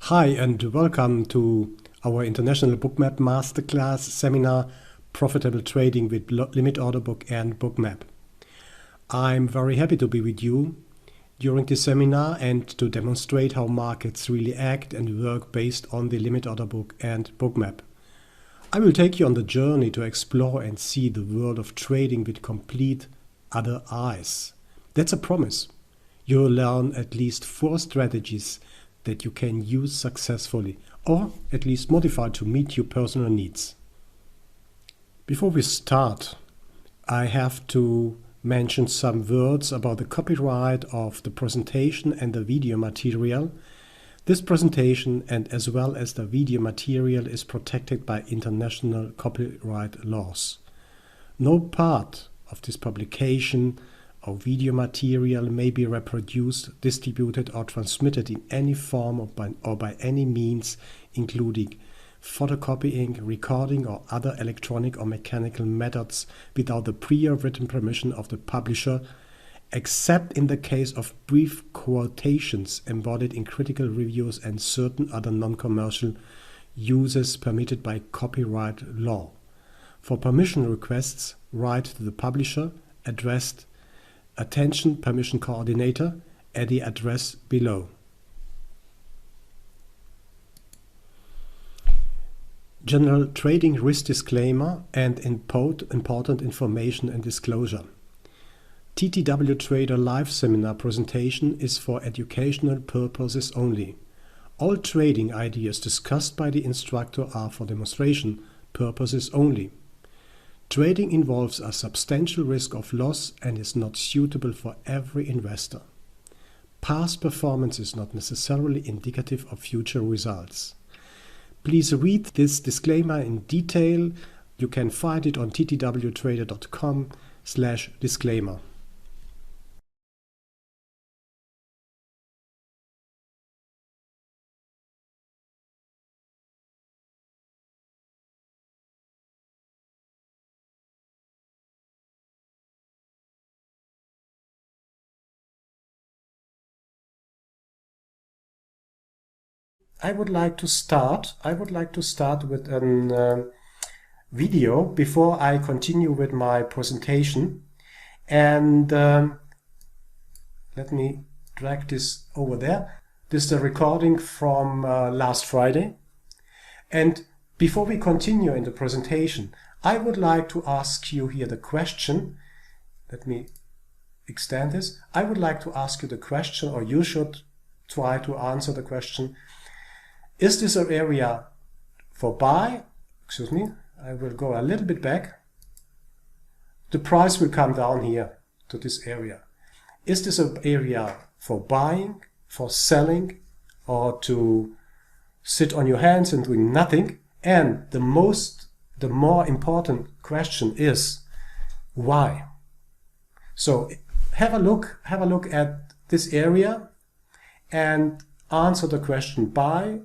Hi and welcome to our International Bookmap Masterclass seminar, Profitable Trading with Limit Order Book and Bookmap. I'm very happy to be with you during this seminar and to demonstrate how markets really act and work based on the Limit Order Book and Bookmap. I will take you on the journey to explore and see the world of trading with complete other eyes. That's a promise. You'll learn at least 4 strategies that you can use successfully, or at least modify to meet your personal needs. Before we start, I have to mention some words about the copyright of the presentation and the video material. This presentation and as well as the video material is protected by international copyright laws. No part of this publication or video material may be reproduced, distributed or transmitted in any form or by any means, including photocopying, recording or other electronic or mechanical methods without the prior written permission of the publisher, except in the case of brief quotations embodied in critical reviews and certain other non-commercial uses permitted by copyright law. For permission requests, write to the publisher addressed Attention Permission Coordinator at the address below. General trading risk disclaimer and important information and disclosure. TTW Trader Live Seminar presentation is for educational purposes only. All trading ideas discussed by the instructor are for demonstration purposes only. Trading involves a substantial risk of loss and is not suitable for every investor. Past performance is not necessarily indicative of future results. Please read this disclaimer in detail. You can find it on ttwtrader.com/disclaimer. I would like to start with a video before I continue with my presentation. And let me drag this over there. This is a recording from last Friday. And before we continue in the presentation, I would like to ask you here the question. Let me extend this. I would like to ask you the question, or you should try to answer the question. Is this an area for buy? Excuse me, I will go a little bit back. The price will come down here to this area. Is this an area for buying, for selling, or to sit on your hands and doing nothing? And the more important question is why? So have a look at this area and answer the question buy,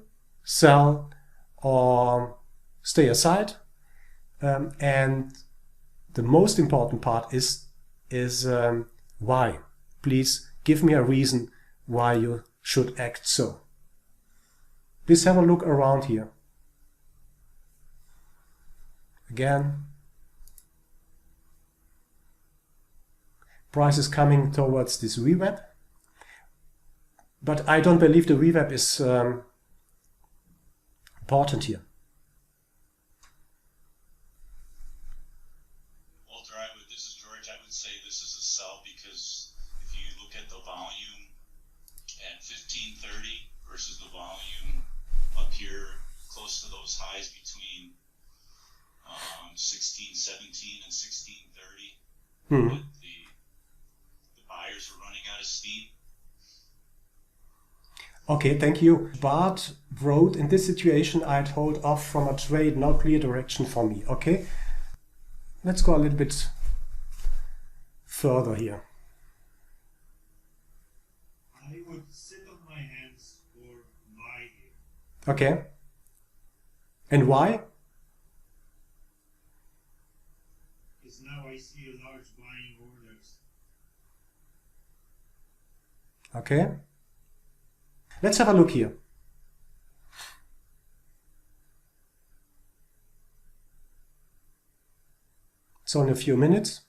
sell, or stay aside. And the most important part is why. Please give me a reason why you should act so. Please have a look around here. Again, price is coming towards this VWAP, but I don't believe the VWAP is important here. Walter, this is George. I would say this is a sell because if you look at the volume at 1530 versus the volume up here close to those highs between 1617 and 1630, the buyers are running out of steam. Okay, thank you. Bart wrote, in this situation, I'd hold off from a trade, no clear direction for me. Okay, let's go a little bit further here. I would sit on my hands or buy here. Okay. And why? Because now I see a large buying orders. Okay. Let's have a look here. It's only a few minutes.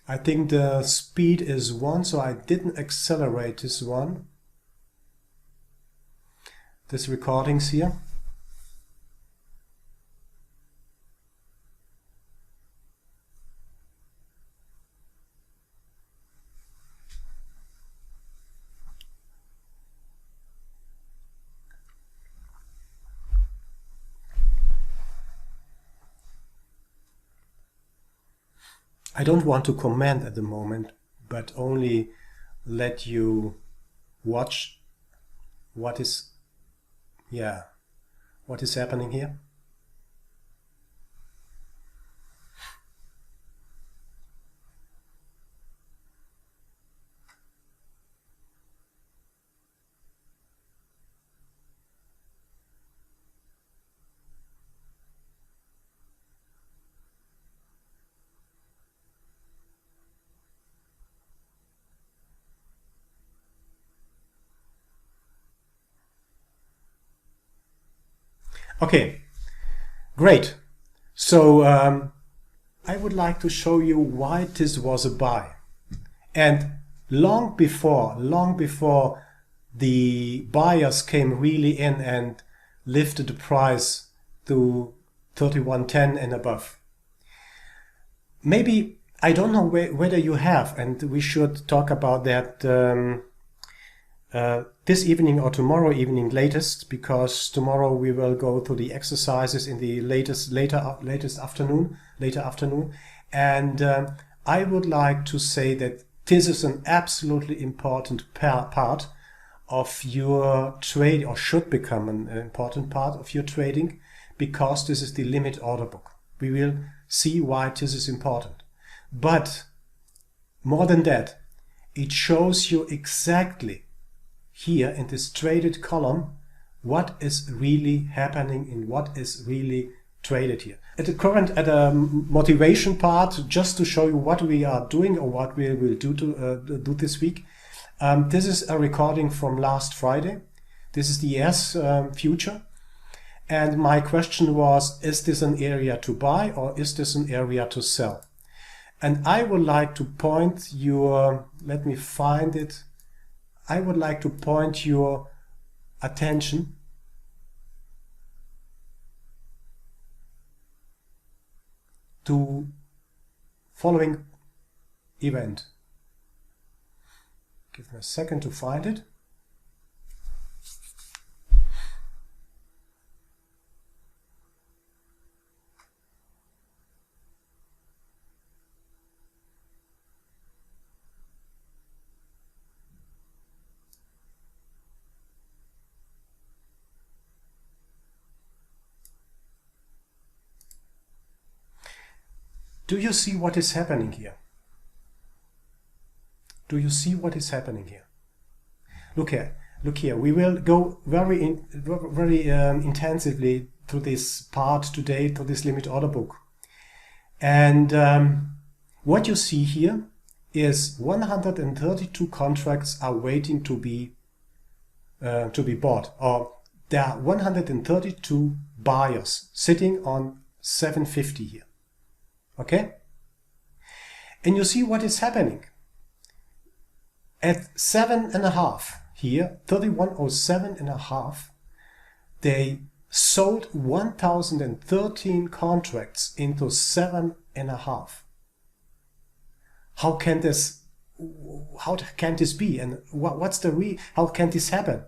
I think the speed is 1, so I didn't accelerate this one. This recordings here. I don't want to comment at the moment, but only let you watch what is happening here. Okay, great. So I would like to show you why this was a buy. And long before the buyers came really in and lifted the price to 31.10 and above. Maybe, I don't know whether you have, and we should talk about that this evening or tomorrow evening latest, because tomorrow we will go through the exercises in the later afternoon, and I would like to say that this is an absolutely important part of your trade, or should become an important part of your trading, because this is the limit order book. We will see why this is important. But more than that, it shows you exactly here in this traded column what is really happening and what is really traded here. At the motivation part, just to show you what we are doing or what we will do this week. This is a recording from last Friday. This is the ES future. And my question was, is this an area to buy or is this an area to sell? And I would like to point your, let me find it. I would like to point your attention to following event. Give me a second to find it. Do you see what is happening here? Do you see what is happening here? Look here. We will go very intensively to this part today, to this limit order book. And what you see here is 132 contracts are waiting to be bought, or there are 132 buyers sitting on 750 here. Okay? And you see what is happening. At 7.5 here, 3107.5, they sold 1013 contracts into 7.5. How can this be? And how can this happen?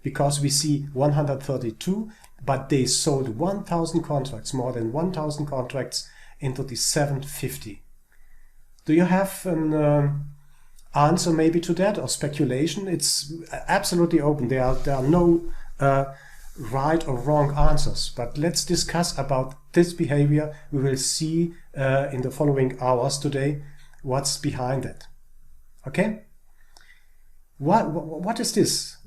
Because we see 132, but they sold 1000 contracts, more than 1000 contracts into the 750. Do you have an answer maybe to that, or speculation? It's absolutely open. There are no right or wrong answers, but let's discuss about this behavior. We will see in the following hours today what's behind that. Okay? What is this?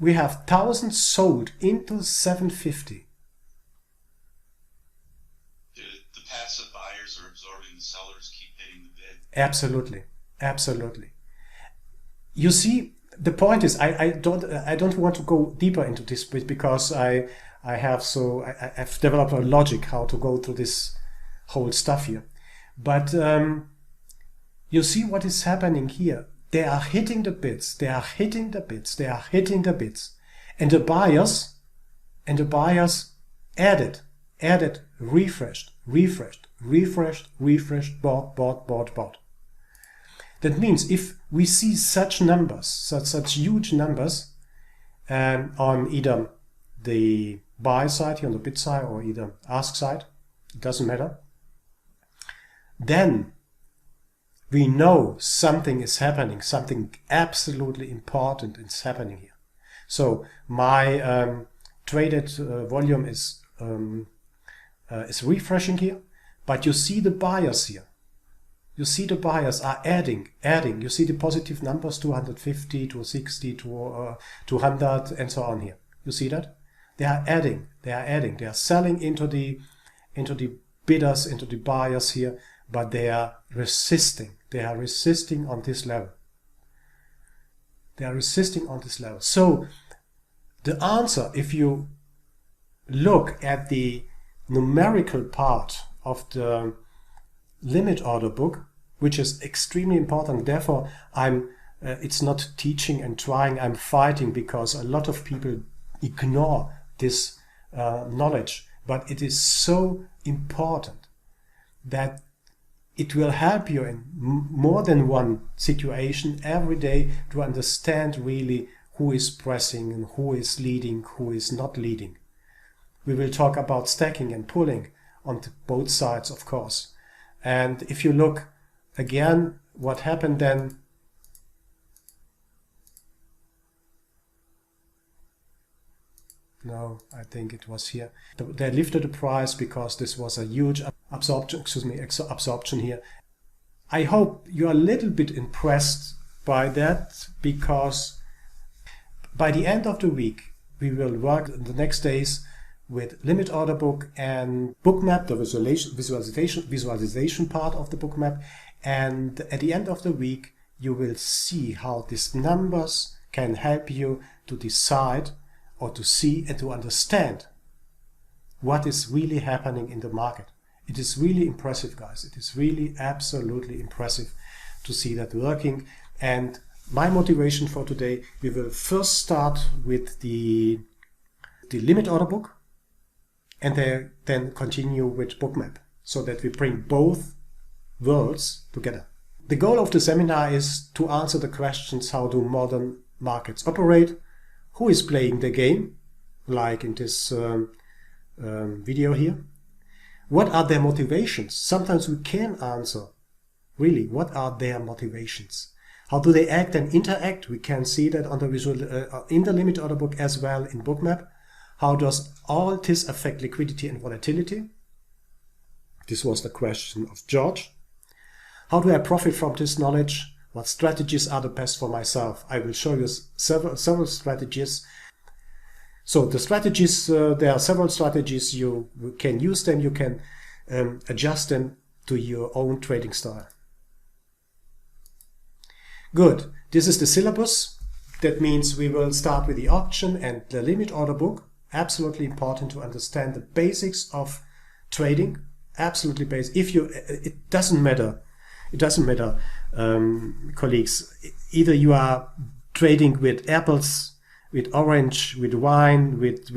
We have 1000 sold into 750. Passive buyers are absorbing the sellers, keep hitting the bid. Absolutely. You see, the point is, I don't want to go deeper into this bit, because I I've developed a logic how to go through this whole stuff here. But you see what is happening here. They are hitting the bids, they are hitting the bids, they are hitting the bids. And the buyers added, refreshed, bought. That means if we see such numbers, such huge numbers on either the buy side here on the bid side or either ask side, it doesn't matter, then we know something is happening, something absolutely important is happening here. So my traded volume is refreshing here, but you see the buyers here. You see the buyers are adding. You see the positive numbers, 250, 260, 200, and so on here. You see that? They are adding. They are selling into the bidders, into the buyers here, but they are resisting. They are resisting on this level. So the answer, if you look at the numerical part of the limit order book, which is extremely important, therefore it's not teaching and trying, I'm fighting, because a lot of people ignore this knowledge, but it is so important that it will help you in more than one situation every day to understand really who is pressing and who is leading, who is not leading. We will talk about stacking and pulling on both sides, of course. And if you look again, what happened then? No, I think it was here. They lifted the price because this was a huge absorption here. I hope you are a little bit impressed by that, because by the end of the week, we will work the next days with limit order book and bookmap, the visualization part of the bookmap. And at the end of the week, you will see how these numbers can help you to decide or to see and to understand what is really happening in the market. It is really impressive, guys. It is really absolutely impressive to see that working. And my motivation for today, we will first start with the limit order book, and then continue with bookmap, so that we bring both worlds together. The goal of the seminar is to answer the questions: how do modern markets operate? Who is playing the game, like in this video here? What are their motivations? Sometimes we can answer, really, what are their motivations? How do they act and interact? We can see that on the visual in the limit order book as well in bookmap. How does all this affect liquidity and volatility? This was the question of George. How do I profit from this knowledge? What strategies are the best for myself? I will show you several strategies. So the strategies, there are several strategies. You can use them. You can adjust them to your own trading style. Good. This is the syllabus. That means we will start with the auction and the limit order book. Absolutely important to understand the basics of trading. Absolutely basic. It doesn't matter. It doesn't matter, colleagues. Either you are trading with apples, with orange, with wine, with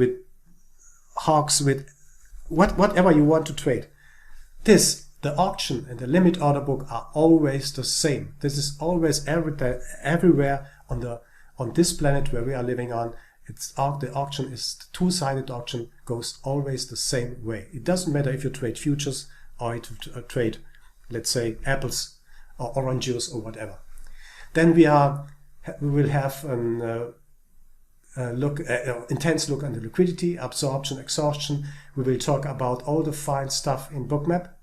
hogs, with whatever you want to trade. The auction and the limit order book are always the same. This is always everywhere on this planet where we are living on. The auction is the two-sided auction, goes always the same way. It doesn't matter if you trade futures or you trade, let's say, apples or orange juice or whatever. Then we will have an intense look on the liquidity, absorption, exhaustion. We will talk about all the fine stuff in bookmap.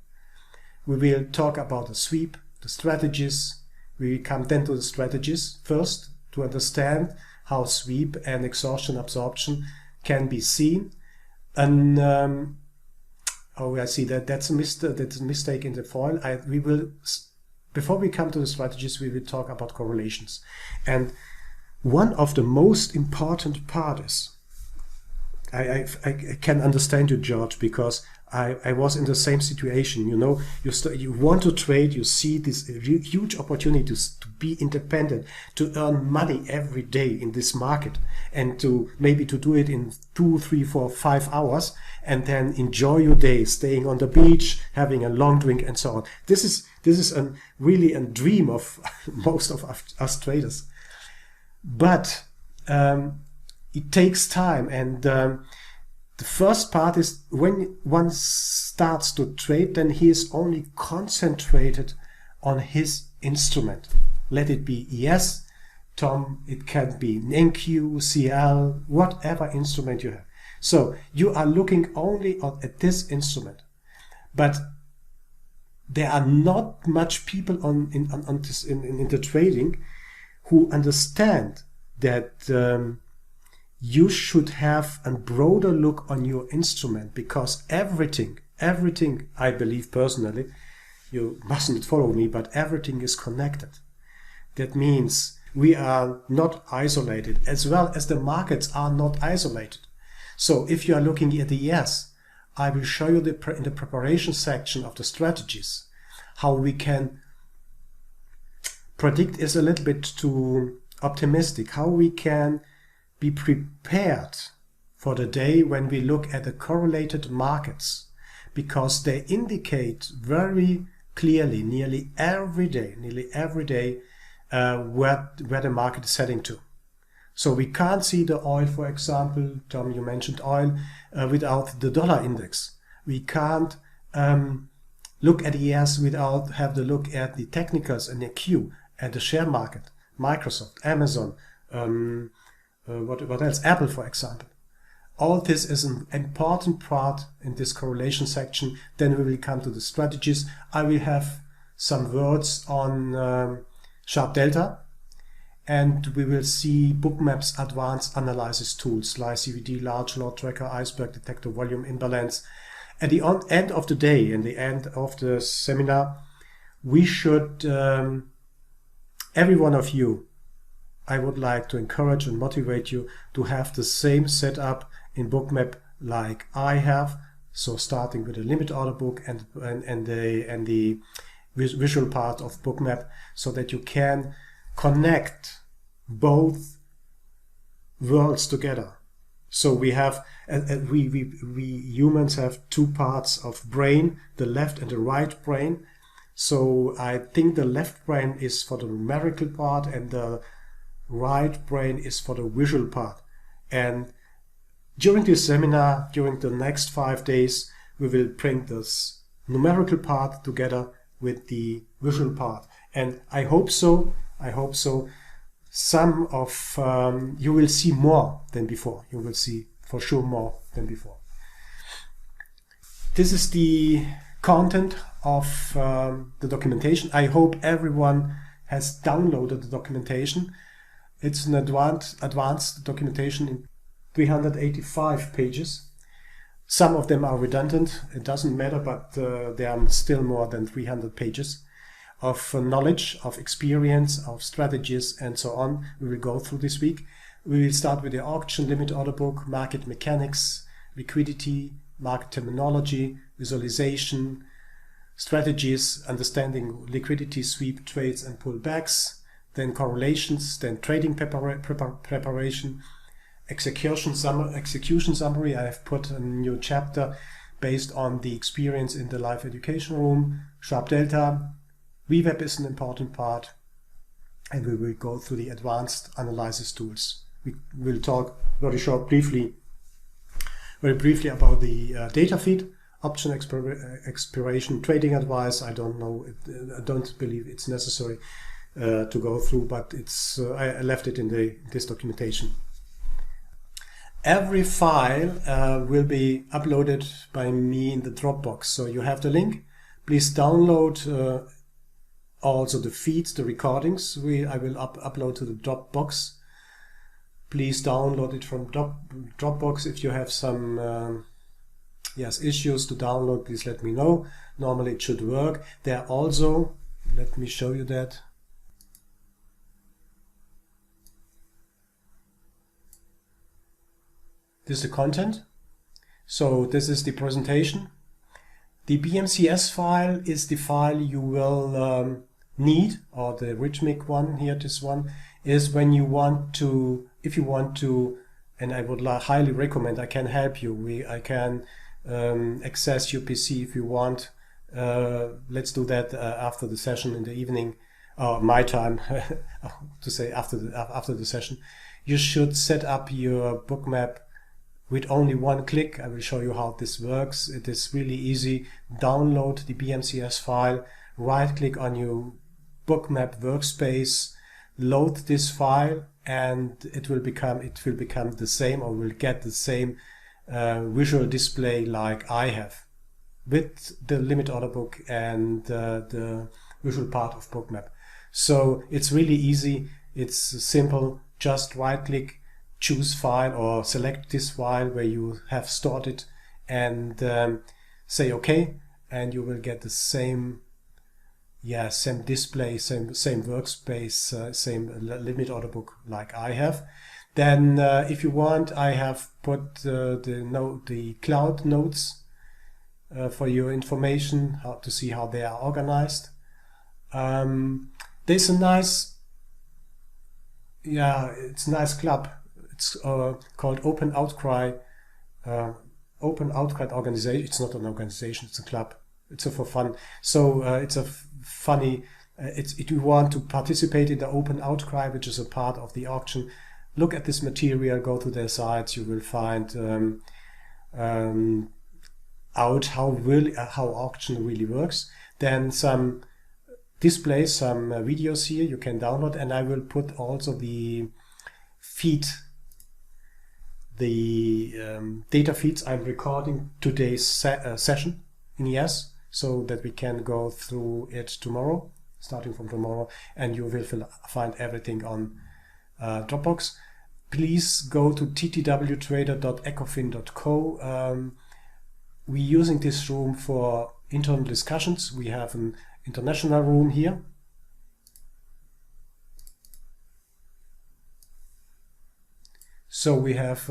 We will talk about the sweep, the strategies. We come then to the strategies first to understand how sweep and exhaustion, absorption can be seen. And I see that's a mistake in the foil. Before we come to the strategies, we will talk about correlations. And one of the most important part is I can understand you, George, because I was in the same situation. You know, you want to trade, you see this huge opportunities to be independent, to earn money every day in this market, and to maybe to do it in 2, 3, 4, 5 hours, and then enjoy your day, staying on the beach, having a long drink, and so on. This is really a dream of most of us traders, but it takes time, and the first part is when one starts to trade, then he is only concentrated on his instrument. Let it be ES, Tom, it can be NQ, CL, whatever instrument you have. So you are looking only at this instrument, but there are not much people in the trading who understand that you should have a broader look on your instrument, because everything, I believe personally, you mustn't follow me, but everything is connected. That means we are not isolated, as well as the markets are not isolated. So if you are looking at the ES, I will show you in the preparation section of the strategies how we can predict is a little bit too optimistic, how we can be prepared for the day when we look at the correlated markets, because they indicate very clearly nearly every day where the market is heading to. So we can't see the oil, for example, Tom, you mentioned oil, without the dollar index. We can't look at ES without have the look at the technicals and the Q and the share market, Microsoft, Amazon, what else? Apple, for example. All this is an important part in this correlation section. Then we will come to the strategies. I will have some words on sharp delta, and we will see bookmaps, advanced analysis tools like CVD, large lot tracker, iceberg detector, volume imbalance. At the end of the day, in the end of the seminar, we should, every one of you, I would like to encourage and motivate you to have the same setup in bookmap like I have. So starting with a limit order book and the visual part of bookmap, so that you can connect both worlds together. So we have, we humans have two parts of brain, the left and the right brain. So I think the left brain is for the numerical part and the right brain is for the visual part. And during this seminar, during the next 5 days, we will bring this numerical part together with the visual part. And I hope so. Some of you will see more than before. You will see for sure more than before. This is the content of the documentation. I hope everyone has downloaded the documentation. It's an advanced documentation in 385 pages. Some of them are redundant. It doesn't matter, but there are still more than 300 pages of knowledge, of experience, of strategies, and so on. We will go through this week. We will start with the auction, limit order book, market mechanics, liquidity, market terminology, visualization, strategies, understanding liquidity, sweep, trades, and pullbacks, then correlations, then trading preparation, execution summary. I have put a new chapter based on the experience in the live education room, sharp delta. VWAP is an important part, and we will go through the advanced analysis tools. We will talk very briefly about the data feed, option expiration, trading advice. I don't know, I don't believe it's necessary to go through, but it's I left it in this documentation. Every file will be uploaded by me in the Dropbox, so you have the link. Please download also the feeds, the recordings. I will upload to the Dropbox. Please download it from Dropbox. If you have some issues to download, please let me know. Normally it should work. There are also, let me show you that. This is the content. So this is the presentation. The BMCS file is the file you will need, or the rhythmic one here, this one, is when you want to, if you want to, and I would highly recommend, I can help you. I can access your PC if you want. Let's do that after the session in the evening, or my time to say after the session. You should set up your bookmap with only one click. I will show you how this works. It is really easy. Download the BMCS file, right click on your bookmap workspace, load this file, and it will become the same, or will get the same visual display like I have, with the limit order book and the visual part of bookmap. So it's really easy, it's simple. Just right click, choose file, or select this file where you have stored it, and say OK, and you will get the same display, same workspace, same limit order book like I have. Then if you want, I have put the cloud notes for your information, how to see how they are organized. There's a nice, it's a nice club. It's called Open Outcry. Open Outcry organization. It's not an organization. It's a club. It's for fun. So it's a funny. If you want to participate in the Open Outcry, which is a part of the auction, look at this material. Go to their sites. You will find out how auction really works. Then some displays, some videos here you can download, and I will put also the feed. The data feeds I'm recording today's session in ES, so that we can go through it tomorrow, starting from tomorrow, and you will find everything on Dropbox. Please go to ttwtrader.ecofin.co. We're using this room for internal discussions. We have an international room here. So we have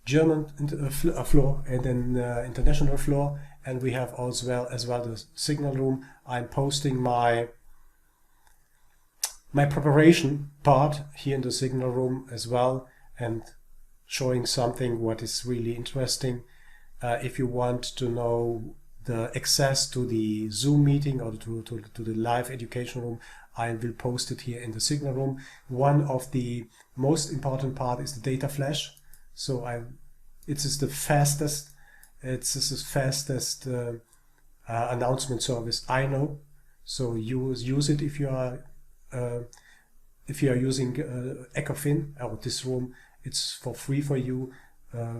German floor, and then international floor, and we have as well the signal room. I'm posting my preparation part here in the signal room as well, and showing something what is really interesting. If you want to know the access to the Zoom meeting or to the live education room, I will post it here in the signal room. One of the most important part is the data flash. So it's the fastest announcement service I know. So use it if you are using Ecofin or this room. It's for free for you.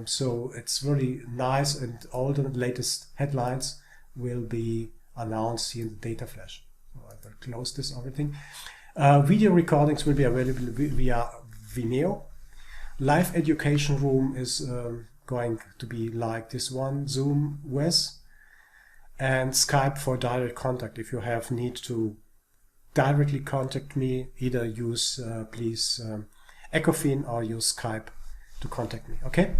So it's really nice, and all the latest headlines will be announced here in the data flash. So I will close this everything. Video recordings will be available via Vimeo. Live education room is going to be like this one, Zoom with, and Skype for direct contact. If you have need to directly contact me, either use please Ecofin or use Skype to contact me. Okay.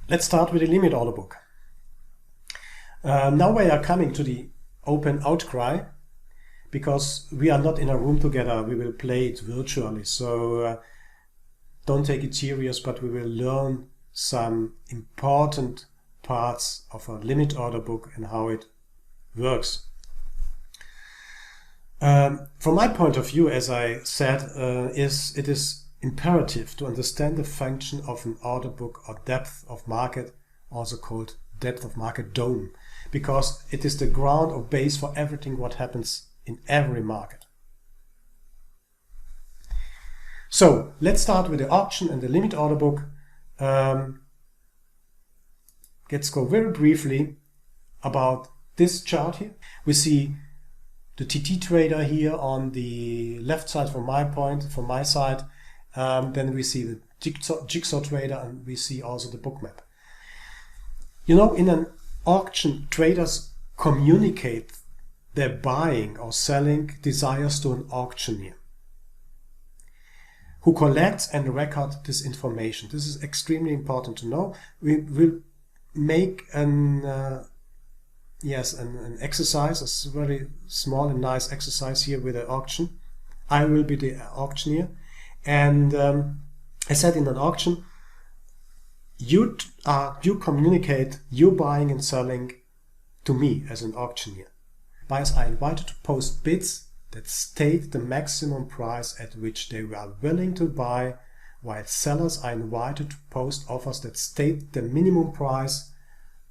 Let's start with the limit order book. Now we are coming to the Open Outcry, because we are not in a room together. We will play it virtually, so don't take it serious, but we will learn some important parts of a limit order book and how it works. From my point of view, as I said, it is imperative to understand the function of an order book or depth of market, also called depth of market dome, because it is the ground or base for everything what happens in every market. So let's start with the auction and the limit order book. Let's go very briefly about this chart here. We see the TT trader here on the left side from my side. Then we see the jigsaw trader, and we see also the bookmap. You know, in an auction, traders communicate their buying or selling desires to an auctioneer, who collects and records this information. This is extremely important to know. We will make an exercise, a very small and nice exercise here with an auction. I will be the auctioneer, and I said in an auction, you communicate your buying and selling to me as an auctioneer. Buyers are invited to post bids that state the maximum price at which they are willing to buy, while sellers are invited to post offers that state the minimum price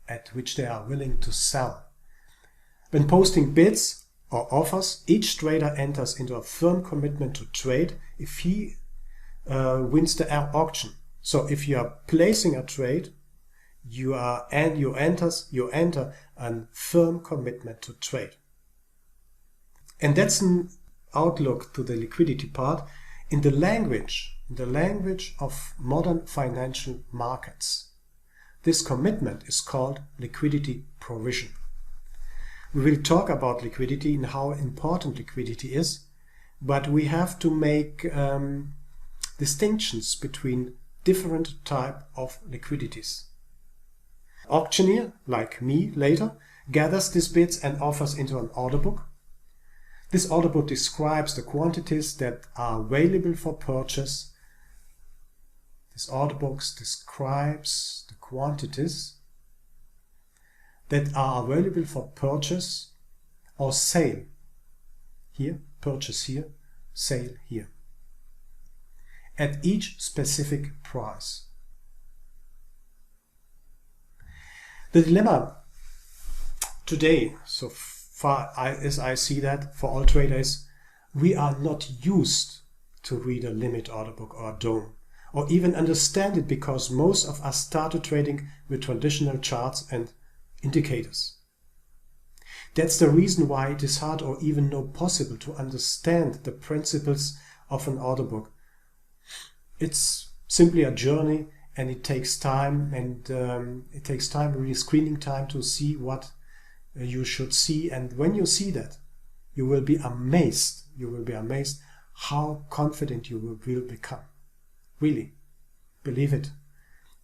at which they are willing to sell. When posting bids or offers, each trader enters into a firm commitment to trade if he wins the auction. So if you are placing a trade, you enter a firm commitment to trade. And that's an outlook to the liquidity part in the language of modern financial markets. This commitment is called liquidity provision. We will talk about liquidity and how important liquidity is, but we have to make distinctions between different type of liquidities. Auctioneer, like me later, gathers these bids and offers into an order book. This order book describes the quantities that are available for purchase. This order book describes the quantities that are available for purchase or sale. Here, purchase here, sale here. At each specific price. The dilemma today, so far as I see that for all traders, we are not used to read a limit order book or a DOM, or even understand it, because most of us started trading with traditional charts and indicators. That's the reason why it is hard or even not possible to understand the principles of an order book. It's simply a journey, and it takes time, and really screening time to see what you should see. And when you see that, you will be amazed. You will be amazed how confident you will become. Really, believe it.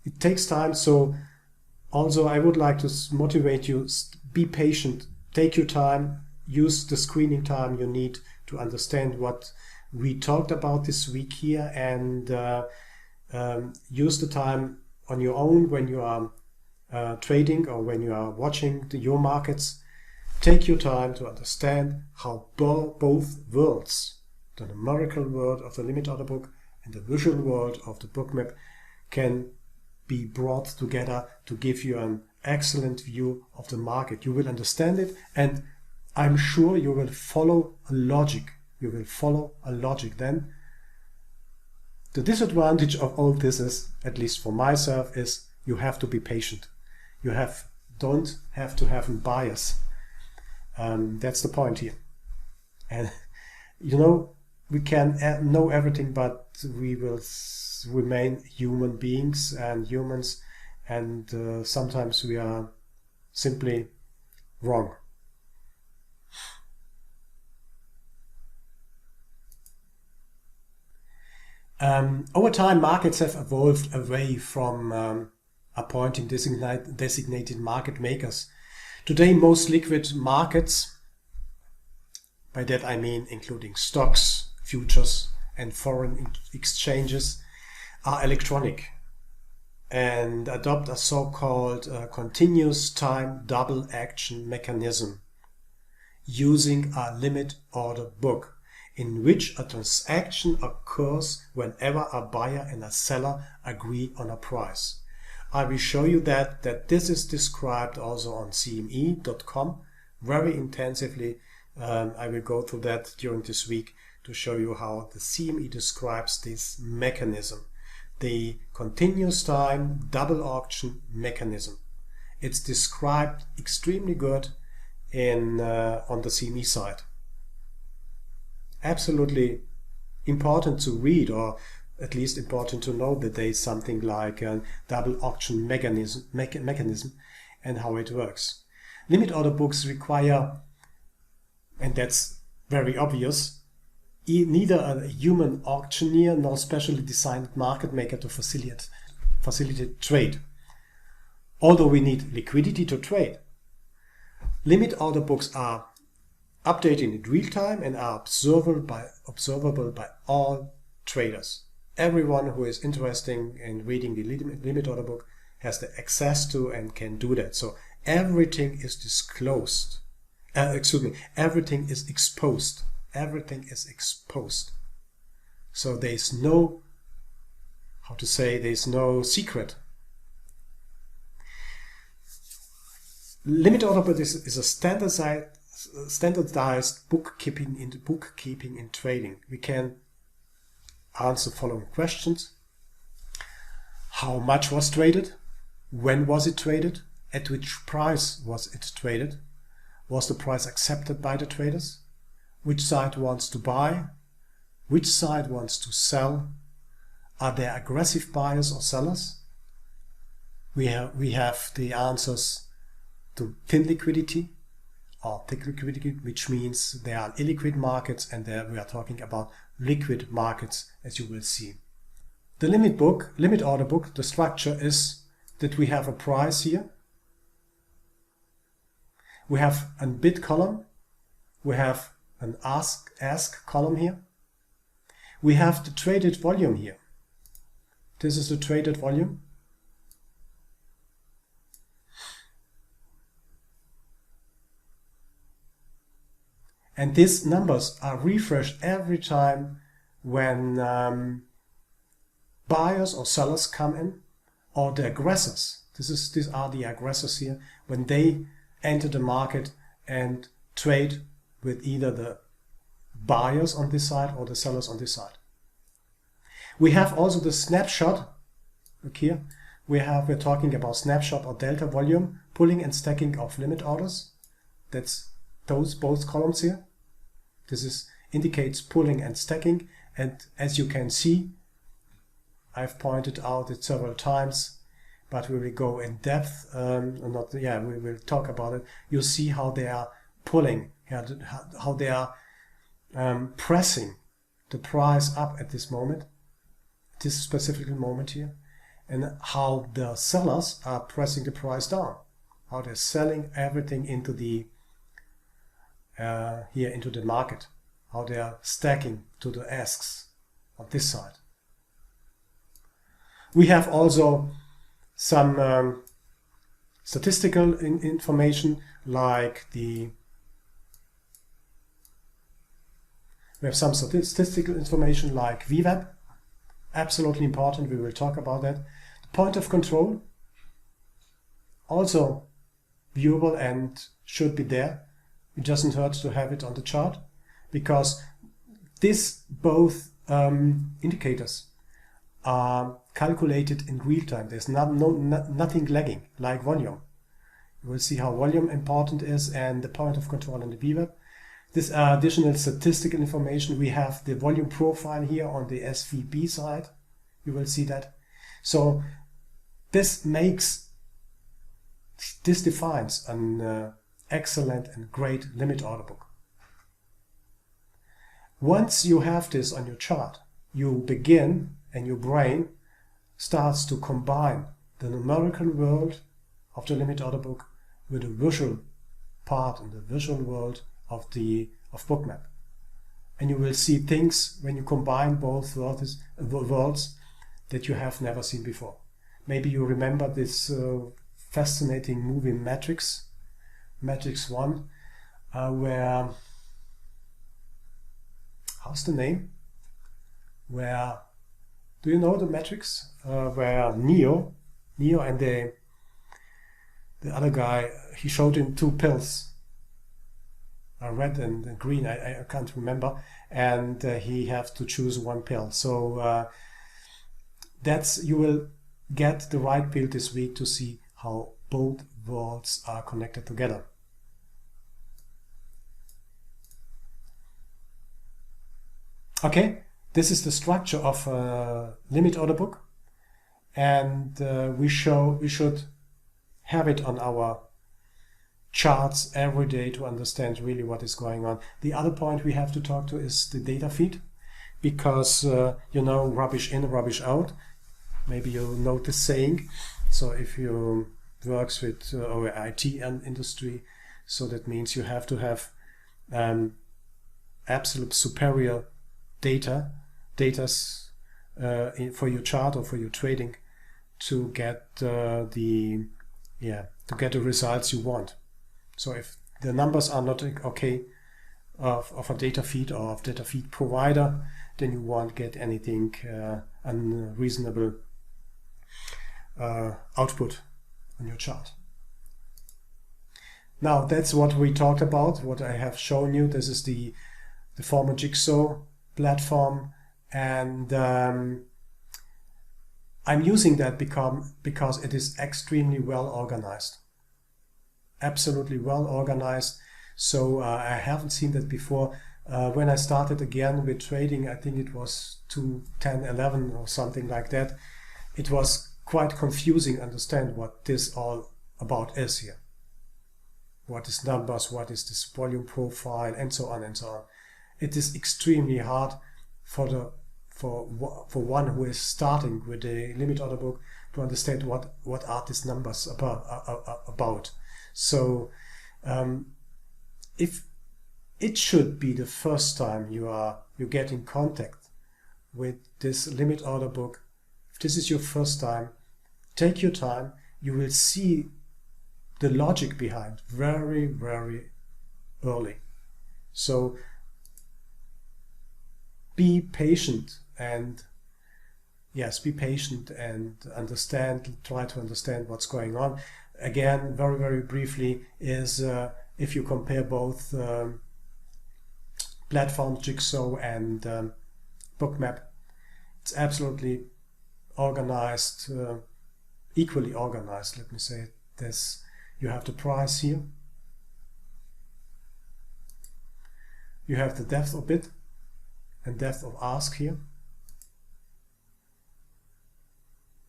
It takes time. So also I would like to motivate you, be patient, take your time, use the screening time you need to understand what we talked about this week here, and use the time on your own when you are trading or when you are watching your markets. Take your time to understand how both worlds, the numerical world of the limit order book and the visual world of the bookmap, can be brought together to give you an excellent view of the market. You will understand it, and I'm sure you will follow a logic. You will follow a logic then. The disadvantage of all this is, at least for myself, is you have to be patient. You don't have to have a bias. That's the point here. And we can know everything, but we will remain human beings and humans, and sometimes we are simply wrong. Over time, markets have evolved away from appointing designated market makers. Today, most liquid markets, by that I mean including stocks, futures, and foreign exchanges, are electronic and adopt a so-called continuous time double action mechanism using a limit order book, in which a transaction occurs whenever a buyer and a seller agree on a price. I will show you that this is described also on cme.com very intensively. I will go through that during this week to show you how the CME describes this mechanism, the continuous time double auction mechanism. It's described extremely good on the CME side. Absolutely important to read, or at least important to know that there is something like a double auction mechanism and how it works. Limit order books require, and that's very obvious, neither a human auctioneer nor specially designed market maker to facilitate trade. Although we need liquidity to trade. Limit order books are updated in real time and are observable by all traders. Everyone who is interested in reading the limit order book has the access to and can do that. So everything is disclosed. Everything is exposed. Everything is exposed. So there's no, there's no secret. Limit order book is a standardized bookkeeping in trading. We can answer following questions. How much was traded? When was it traded? At which price was it traded? Was the price accepted by the traders? Which side wants to buy? Which side wants to sell? Are there aggressive buyers or sellers? We have the answers to thin liquidity or thick liquidity, which means there are illiquid markets, and there we are talking about liquid markets, as you will see. The limit order book, the structure is that we have a price here. We have a bid column. We have an ask column here. We have the traded volume here. This is the traded volume. And these numbers are refreshed every time when buyers or sellers come in, or the aggressors. These are the aggressors here, when they enter the market and trade with either the buyers on this side or the sellers on this side. We have also the snapshot. Look here. We're talking about snapshot or delta volume, pulling and stacking of limit orders. That's both columns here. This indicates pulling and stacking, and as you can see, I've pointed out it several times, but we will go in depth. We will talk about it. You'll see how they are pulling, how they are pressing the price up at this moment, this specific moment here, and how the sellers are pressing the price down, how they're selling everything into the into the market, how they are stacking to the asks on this side. We have also some statistical information, like we have some statistical information like VWAP, absolutely important. We will talk about that. The point of control, also viewable and should be there. It doesn't hurt to have it on the chart, because both indicators are calculated in real time. There's nothing lagging like volume. You will see how volume important is, and the point of control and the VWAP. This additional statistical information. We have the volume profile here on the SVB side. You will see that. So this defines an excellent and great limit order book. Once you have this on your chart, you begin, and your brain starts to combine the numerical world of the limit order book with the visual part and the visual world of bookmap. And you will see things when you combine both worlds that you have never seen before. Maybe you remember this fascinating movie Matrix 1, where, how's the name? Do you know the Matrix? Where Neo and the other guy, he showed him two pills, red and green, I can't remember, and he have to choose one pill. So you will get the right pill this week to see how both worlds are connected together. Okay, this is the structure of a limit order book, and we should have it on our charts every day to understand really what is going on. The other point we have to talk to is the data feed, because rubbish in, rubbish out. Maybe you know the saying. So if you works with our IT and industry, so that means you have to have absolute superior data for your chart or for your trading to get the results you want. So if the numbers are not okay of a data feed or of data feed provider, then you won't get anything unreasonable output on your chart. Now that's what we talked about, what I have shown you. This is the former Jigsaw platform, and I'm using that because it is extremely well organized. Absolutely well organized. So I haven't seen that before. When I started again with trading, I think it was 2010-11 or something like that, it was quite confusing to understand what this all about is here. What is numbers, what is this volume profile, and so on and so on. It is extremely hard for one who is starting with a limit order book to understand what are these numbers about. So if it should be the first time you get in contact with this limit order book, if this is your first time, take your time. You will see the logic behind very, very early. So be patient and understand, try to understand what's going on. Again, very, very briefly, is if you compare both platforms, Jigsaw and bookmap, it's absolutely organized, equally organized, let me say this. You have the price here, you have the depth of bid and depth of ask here.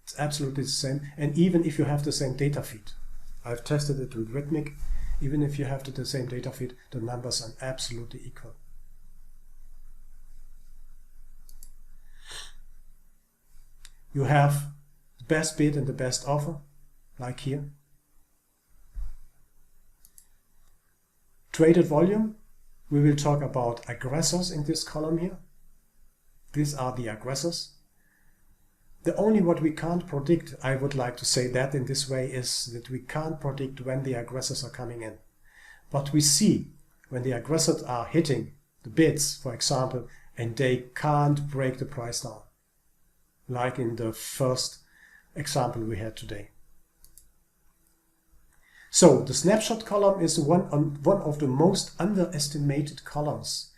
It's absolutely the same, and even if you have the same data feed, I've tested it with Rhythmic, even if you have the same data feed, the numbers are absolutely equal. You have the best bid and the best offer, like here. Traded volume, we will talk about aggressors in this column here. These are the aggressors. The only what we can't predict, I would like to say that in this way, is that we can't predict when the aggressors are coming in. But we see when the aggressors are hitting the bids, for example, and they can't break the price down, like in the first example we had today. So the snapshot column is one of the most underestimated columns.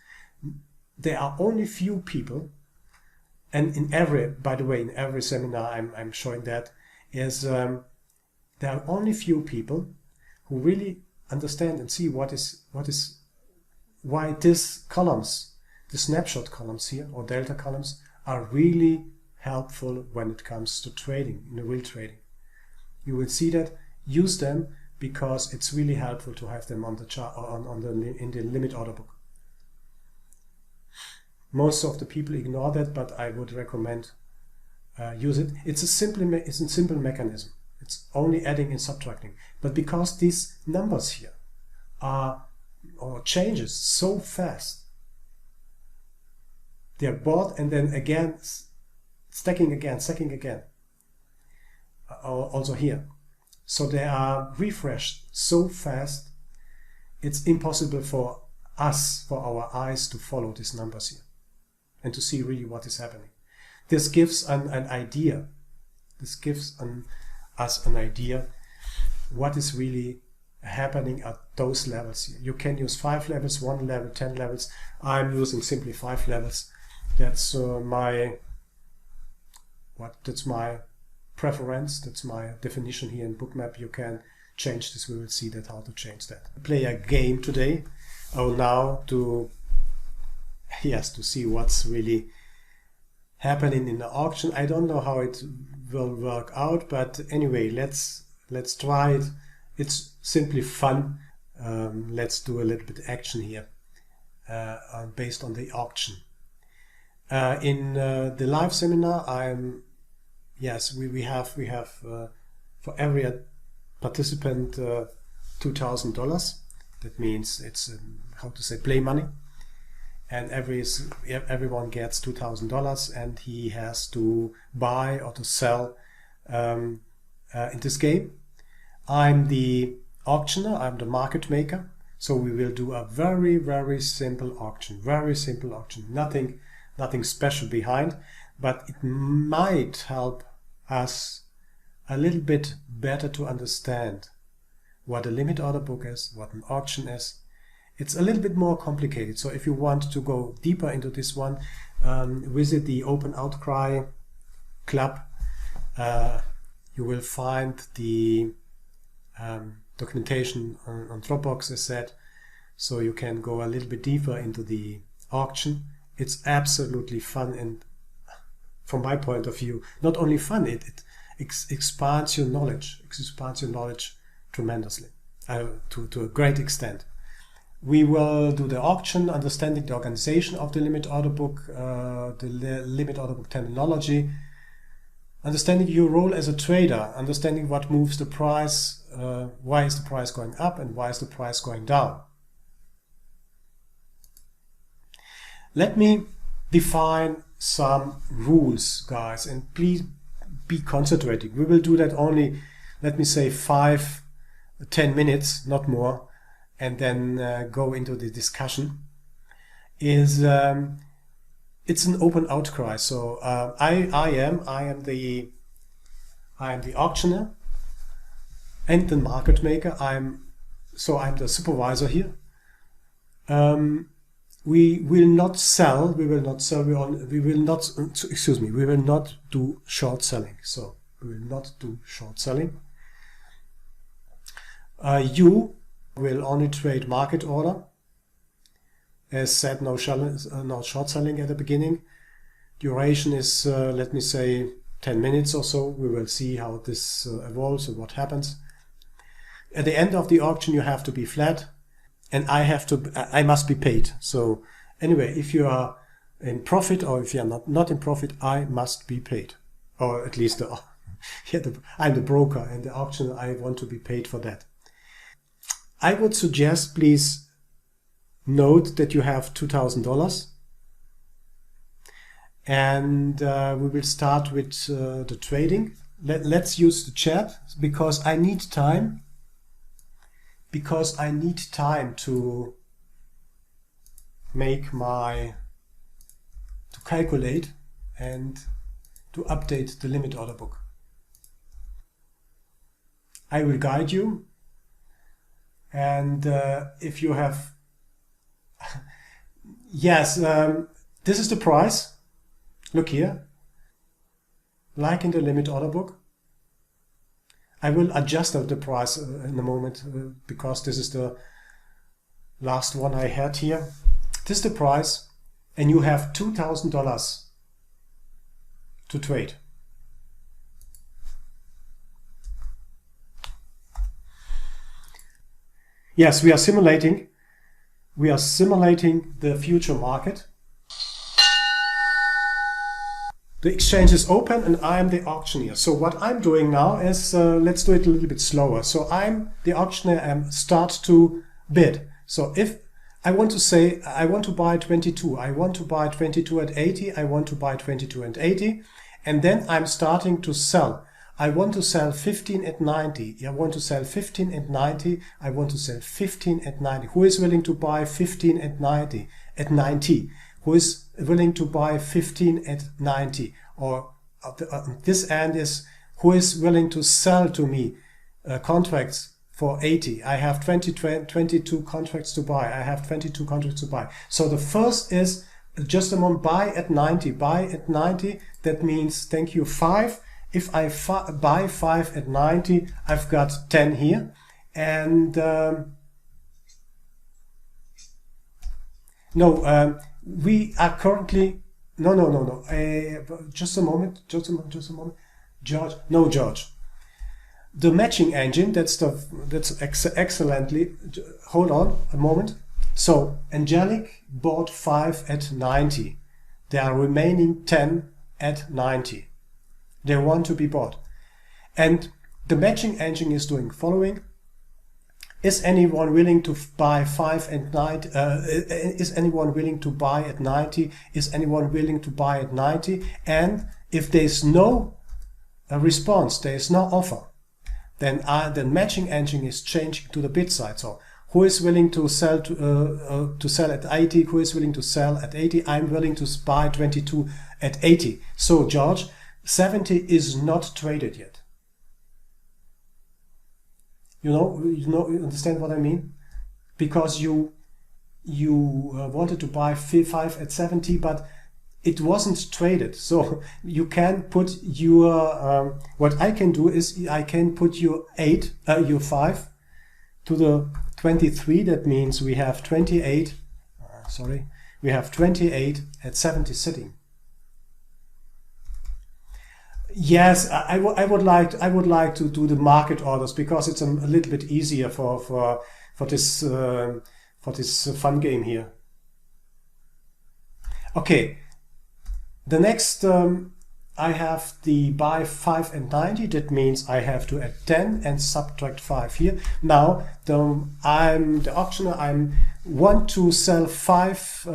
There are only few people, and in every seminar I'm showing that, is there are only few people who really understand and see why these columns, the snapshot columns here, or delta columns, are really helpful when it comes to trading, in the real trading. You will see that, use them, because it's really helpful to have them on the chart, in the limit order book. Most of the people ignore that, but I would recommend use it. It's a simple mechanism. It's only adding and subtracting. But because these numbers here are changes so fast, they are bought and then again stacking again. Also here. So they are refreshed so fast, it's impossible for us, for our eyes, to follow these numbers here and to see really what is happening. This gives an idea. This gives us an idea what is really happening at those levels here. You can use 5 levels, 1 level, 10 levels. I'm using simply 5 levels. That's my preference. That's my definition here in bookmap. You can change this. We will see that how to change that. Play a game today. Now to see what's really happening in the auction. I don't know how it will work out, but anyway, let's try it. It's simply fun. let's do a little bit action here based on the auction. In the live seminar, we have for every participant $2,000. That means it's how to say, play money, and everyone gets $2,000, and he has to buy or to sell in this game. I'm the auctioneer, I'm the market maker, so we will do a very, very simple auction, nothing special behind, but it might help us a little bit better to understand what a limit order book is, what an auction is. It's a little bit more complicated, so if you want to go deeper into this one, visit the Open Outcry Club. You will find the documentation on Dropbox, as said, so you can go a little bit deeper into the auction. It's absolutely fun, and from my point of view, not only fun, it expands your knowledge, tremendously, to a great extent. We will do the auction, understanding the organization of the limit order book, the limit order book terminology, understanding your role as a trader, understanding what moves the price, why is the price going up and why is the price going down. Let me define some rules, guys, and please be concentrating. We will do that only, let me say, 5-10 minutes, not more, and then go into the discussion. It's an open outcry. So I am the auctioneer and the market maker. I'm the supervisor here. We will not sell. We will not do short selling. So we will not do short selling. You will only trade market order. As said, no short selling at the beginning. Duration is, let me say, 10 minutes or so. We will see how this evolves and what happens. At the end of the auction, you have to be flat, and I must be paid. So anyway, if you are in profit or if you are not in profit, I must be paid, or at least I'm the broker and the auctioneer. I want to be paid for that. I would suggest, please note that you have $2,000, and we will start with the trading. Let's use the chat because I need time. To calculate and to update the limit order book. I will guide you, and if you have yes, this is the price. Look here, like in the limit order book. I will adjust the price in a moment because this is the last one I had here. This is the price, and you have $2,000 to trade. Yes, we are simulating the future market. The exchange is open and I'm the auctioneer. So what I'm doing now is, let's do it a little bit slower. So I'm the auctioneer and start to bid. So if I want to say, I want to buy 22, I want to buy 22 at 80, I want to buy 22 at 80, and then I'm starting to sell. I want to sell 15 at 90, I want to sell 15 at 90, I want to sell 15 at 90. Who is willing to buy 15 at 90? At 90? Who is willing to buy 15 at 90? Or this end is, who is willing to sell to me contracts for 80? I have 22 contracts to buy. I have 22 contracts to buy. So the first is just a moment, buy at 90. Buy at 90, that means, thank you, 5. If I buy 5 at 90, I've got 10 here. And we are currently, no. Just a moment. George. No, George. the matching engine, that's excellently, hold on a moment. So Angelic bought 5 at 90. There are remaining 10 at 90. They want to be bought. And the matching engine is doing following. Is anyone willing to buy 5 at 90? Is anyone willing to buy at 90? Is anyone willing to buy at 90? And if there's no response, there is no offer, then the matching engine is changing to the bid side. So who is willing to sell to sell at 80? Who is willing to sell at 80? I'm willing to buy 22 at 80. So George, 70 is not traded yet. You understand what I mean? Because you wanted to buy 5 at 70, but it wasn't traded. So you can put your what I can do is I can put your 5 to the 23. That means we have 28. We have 28 at 70 sitting. Yes, I would like to do the market orders because it's a little bit easier for this fun game here. Okay, the next I have the buy 5 and 90. That means I have to add 10 and subtract 5 here. Now I'm the auctioneer. I want to sell 5.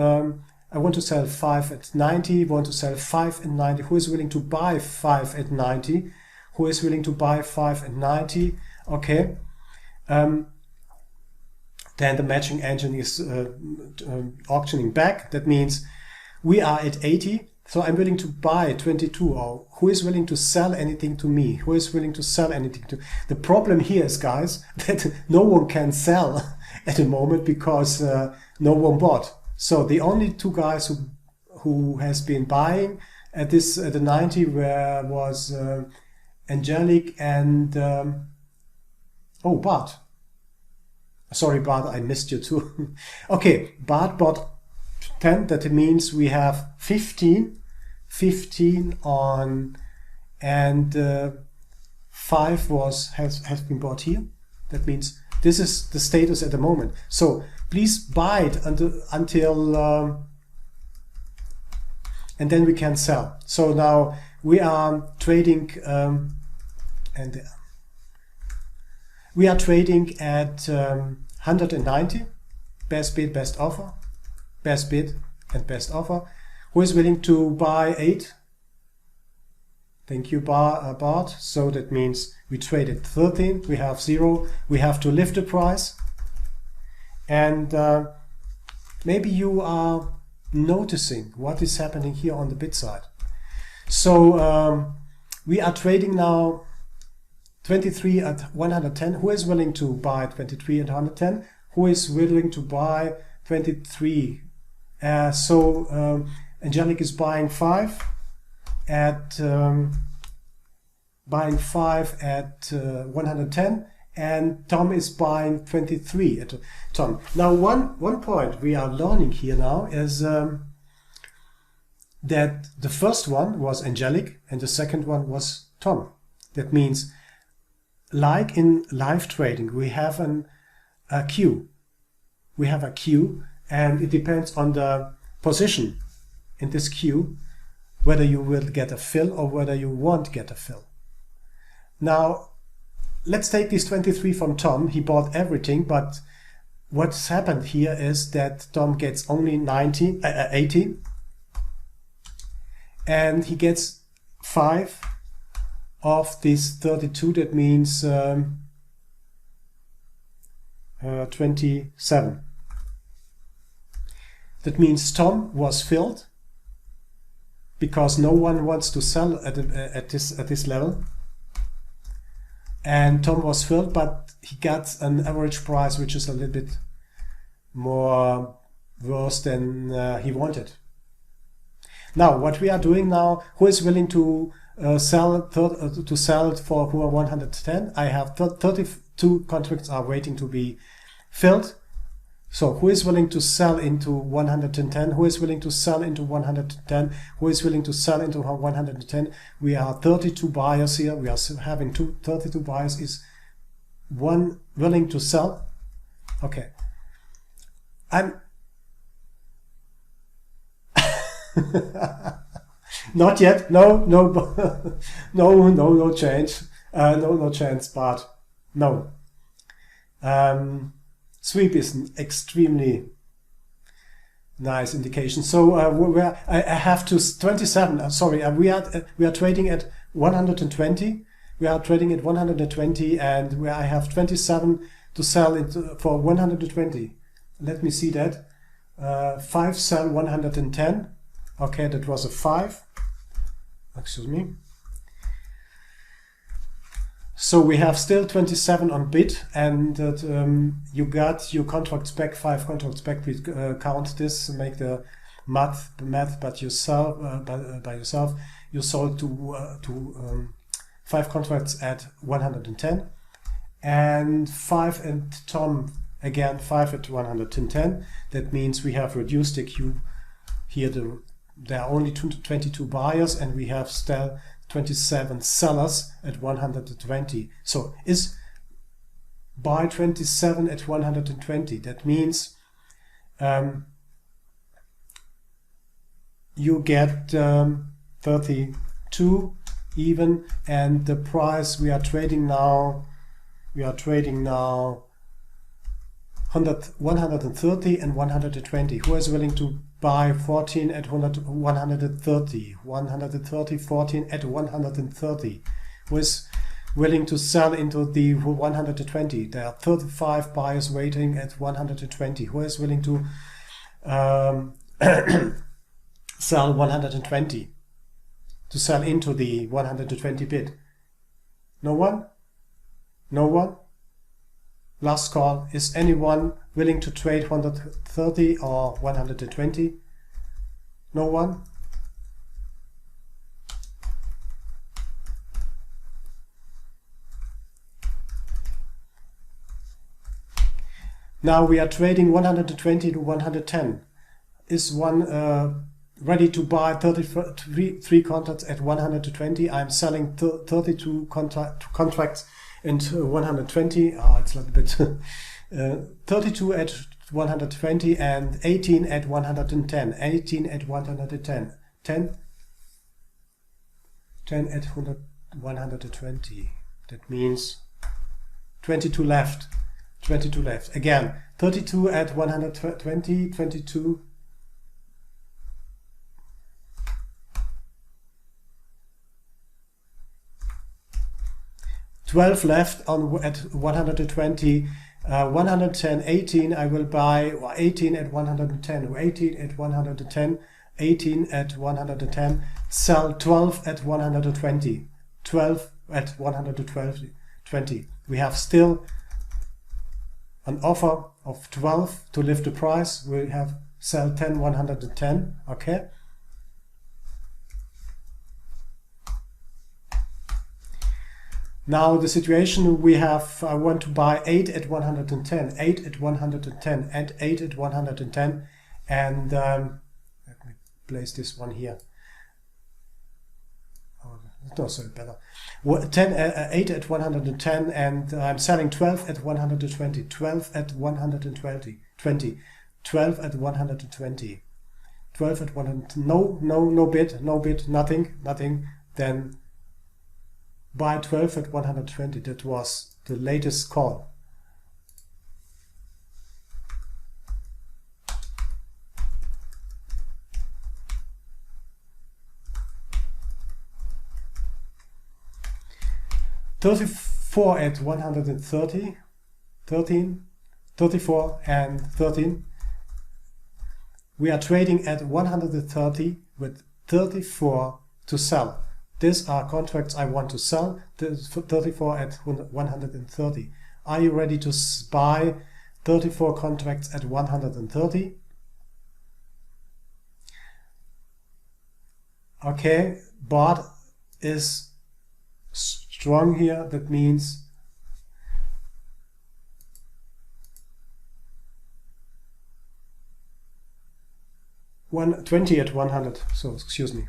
I want to sell 5 at 90, want to sell 5 at 90. Who is willing to buy 5 at 90? Who is willing to buy 5 at 90? Okay. Then the matching engine is auctioning back. That means we are at 80. So I'm willing to buy 22. Or who is willing to sell anything to me? Who is willing to sell anything to? The problem here is, guys, that no one can sell at the moment because no one bought. So the only two guys who has been buying at the 90 was Angelic and Bart. Sorry, Bart, I missed you too. Okay, Bart bought 10. That means we have 15 on, and 5 has been bought here. That means this is the status at the moment. So please buy it until and then we can sell. So now we are trading we are trading at 190. Best bid, best offer. Best bid and best offer. Who is willing to buy 8? Thank you, Bart. So that means we traded 13. We have 0. We have to lift the price. And maybe you are noticing what is happening here on the bid side. So we are trading now 23 at 110. Who is willing to buy 23 at 110? Who is willing to buy 23? So Angelic is buying 5 at 110. And Tom is buying 23 at Tom. Now, one point we are learning here now is that the first one was Angelic and the second one was Tom. That means, like in live trading, we have a queue. We have a queue, and it depends on the position in this queue whether you will get a fill or whether you won't get a fill. Now, let's take this 23 from Tom. He bought everything, but what's happened here is that Tom gets only 80, and he gets 5 of this 32. That means 27. That means Tom was filled because no one wants to sell at this level. And Tom was filled, but he got an average price which is a little bit more worse than he wanted. Now, what we are doing now, who is willing to sell it for 110? I have 32 contracts are waiting to be filled. So who is willing to sell into 110? Who is willing to sell into 110? Who is willing to sell into 110? We are 32 buyers here. We are having 32 buyers. Is one willing to sell? Okay. I'm not yet. No, no, no change. No chance, but no. Sweep is an extremely nice indication. So I have to 27. Sorry, we are trading at 120. We are trading at 120, and I have 27 to sell it for 120. Let me see that. 5 sell 110. Okay, that was a 5. Excuse me. So we have still 27 on bid, and you got your contracts back, 5 contracts back. Please count this, make the math but yourself by yourself. You sold to 5 contracts at 110, and 5 and Tom again 5 at 110. That means we have reduced the queue here. There are only 22 buyers, and we have still 27 sellers at 120. So is buy 27 at 120. That means you get 32 even, and the price we are trading now 130 and 120. Who is willing to buy 14 at 130? 130, 14 at 130. Who is willing to sell into the 120? There are 35 buyers waiting at 120. Who is willing to sell 120? To sell into the 120 bid? No one? No one? Last call. Is anyone willing to trade 130 or 120? No one? Now we are trading 120 to 110. Is one ready to buy 33 contracts at 120? I'm selling 32 contracts into 120. It's a little bit 32 at 120 and 18 at 110. 18 at 110. 10 at 120. That means 22 left. 22 left. Again, 32 at 120, 22. $12 left on at 120, 110, 18. I will buy 18 at 110, 18 at 110, 18 at 110. Sell 12 at 120, 12 at 120. We have still an offer of 12 to lift the price. We have sell 10, 110. Okay. Now the situation we have, I want to buy 8 at 110, 8 at 110, and 8 at 110, and let me place this one here. Oh, no, sorry, better. 8 at 110, and I'm selling 12 at 120, 12 at 120, 12 at 120, 12 at 120, no bid, nothing, then buy 12 at 120. That was the latest call. $34 at 130, 13, 34 and 13. We are trading at 130 with 34 to sell. These are contracts I want to sell. This 34 at 130. Are you ready to buy 34 contracts at 130? Okay, bot is strong here. That means 120 at 100. So excuse me.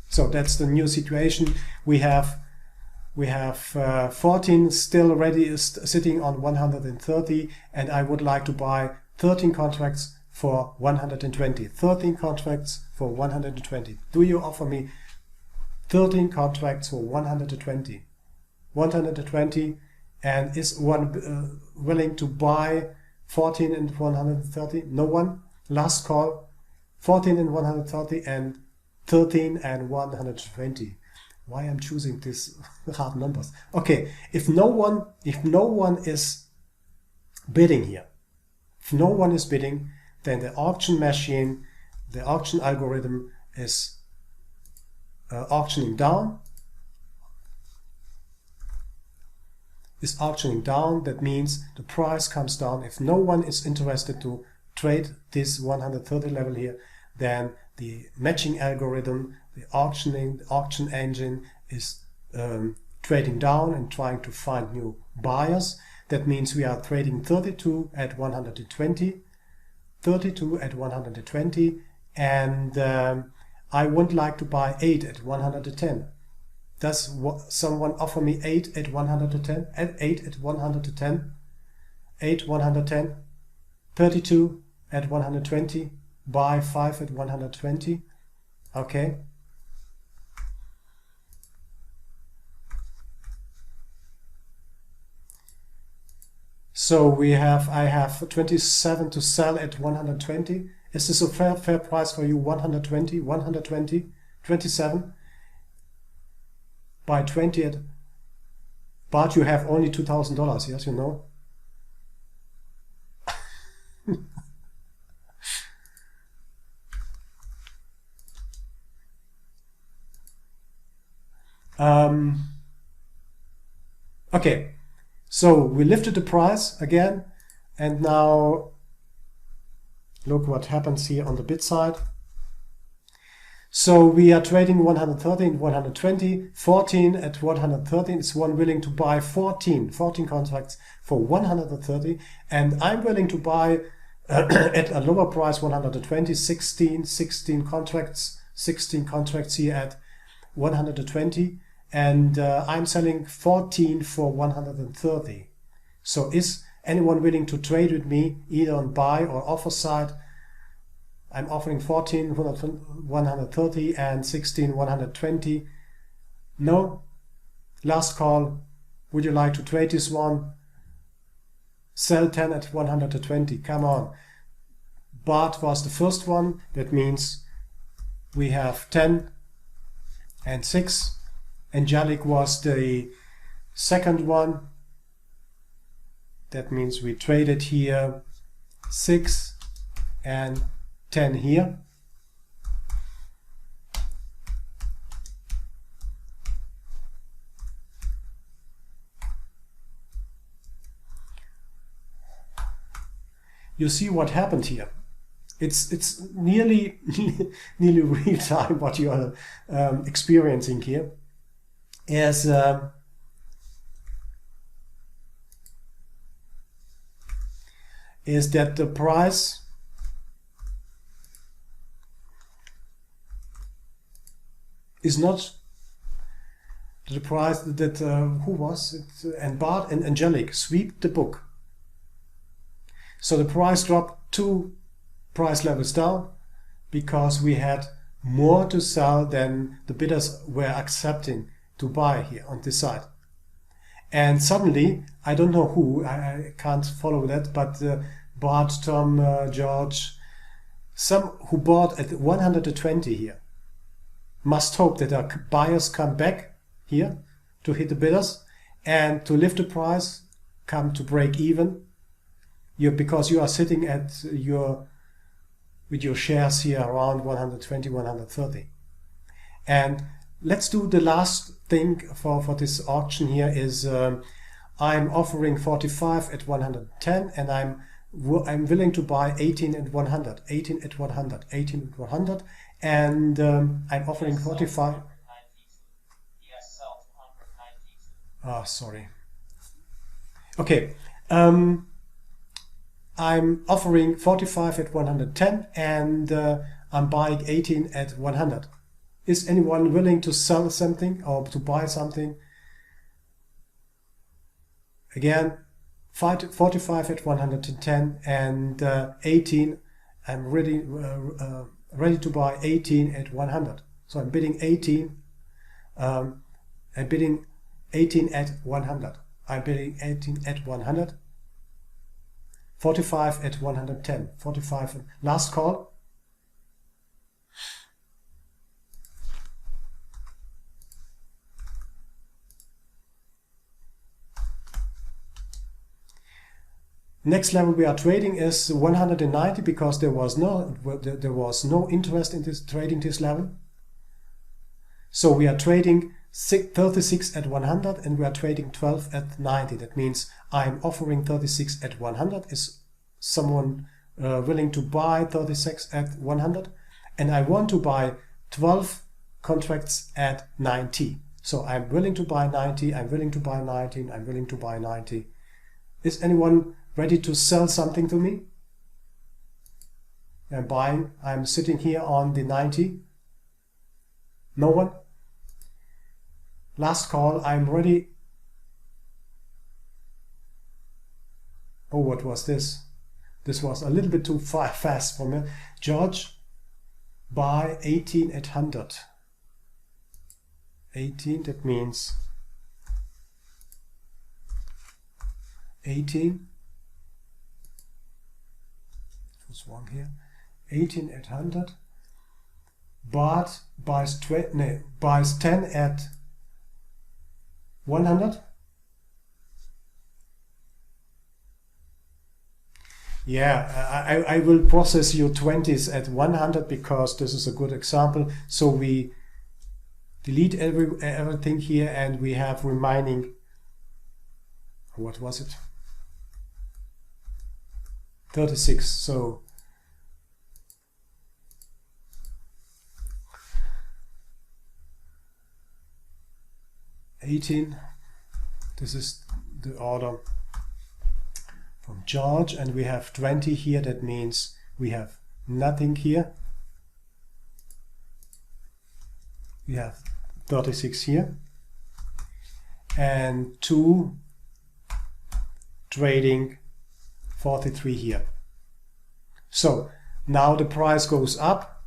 So that's the new situation. We have 14 still ready, sitting on 130, and I would like to buy 13 contracts for 120. 13 contracts for 120. Do you offer me 13 contracts for 120? 120, and is one willing to buy 14 and 130? No one? Last call. 14 and 130 and 13 and 120. Why I'm choosing these hard numbers? Okay, if no one is bidding here, if no one is bidding, then the auction machine, the auction algorithm is auctioning down. Is auctioning down. That means the price comes down. If no one is interested to trade this 130 level here, then the matching algorithm, the auction engine is trading down and trying to find new buyers. That means we are trading 32 at 120, 32 at 120, and I would like to buy 8 at 110. Does someone offer me 8 at 110? At 8 at 110? 8 110? 32 at 120? Buy 5 at 120? Okay. So I have 27 to sell at 120. Is this a fair price for you? 120, 120, 27. Buy 20 at, but you have only $2,000, yes, you know. Okay, so we lifted the price again, and now look what happens here on the bid side. So we are trading 130 and 120, 14 at 113. Is one willing to buy 14 contracts for 130, and I'm willing to buy at a lower price 120, 16 contracts, 16 contracts here at 120, and I'm selling 14 for 130. So is anyone willing to trade with me either on buy or offer side? I'm offering 14 130 and 16 120. No? Last call. Would you like to trade this one? Sell 10 at 120. Come on. Bart was the first one. That means we have 10 and 6. Angelic was the second one. That means we traded here 6 and 10 here. You see what happened here. It's nearly real time what you are experiencing here. Is that the price is not the price that who was it? And Bart and Angelic sweep the book. So the price dropped 2 price levels down because we had more to sell than the bidders were accepting to buy here on this side. And suddenly, I don't know who, I can't follow that, but Bart, Tom, George, some who bought at 120 here must hope that our buyers come back here to hit the bidders and to lift the price, come to break even. Because you are sitting at with your shares here around 120, 130. And let's do the last thing for this auction here is I'm offering 45 at 110, and I'm willing to buy 18 at 100, 18 at 100, 18 at 100, and I'm offering 45. Sorry. Okay. I'm offering 45 at 110 and I'm buying 18 at 100. Is anyone willing to sell something or to buy something? Again, 45 at 110 and 18. I'm ready to buy 18 at 100. So I'm bidding 18. I'm bidding 18 at 100. I'm bidding 18 at 100. 45 at 110. 45. Last call. Next level we are trading is 190 because there was no interest in this trading this level. So we are trading 36 at 100 and we are trading 12 at 90. That means I'm offering 36 at 100. Is someone willing to buy 36 at 100? And I want to buy 12 contracts at 90. So I'm willing to buy 90, I'm willing to buy 19, I'm willing to buy 90. Is anyone ready to sell something to me? I'm buying. I'm sitting here on the 90. No one? Last call. I'm ready. Oh, what was this? This was a little bit too fast for me. George, buy 18 at 100. 18, that means 18. Was wrong here. 18 at 100. Bart buys 10 at 100. Yeah, I will process your 20s at 100 because this is a good example. So we delete everything here and we have remaining, what was it? 36. So $18. This is the order from George, and we have 20 here. That means we have nothing here. We have 36 here, and 2 trading 43 here. So now the price goes up,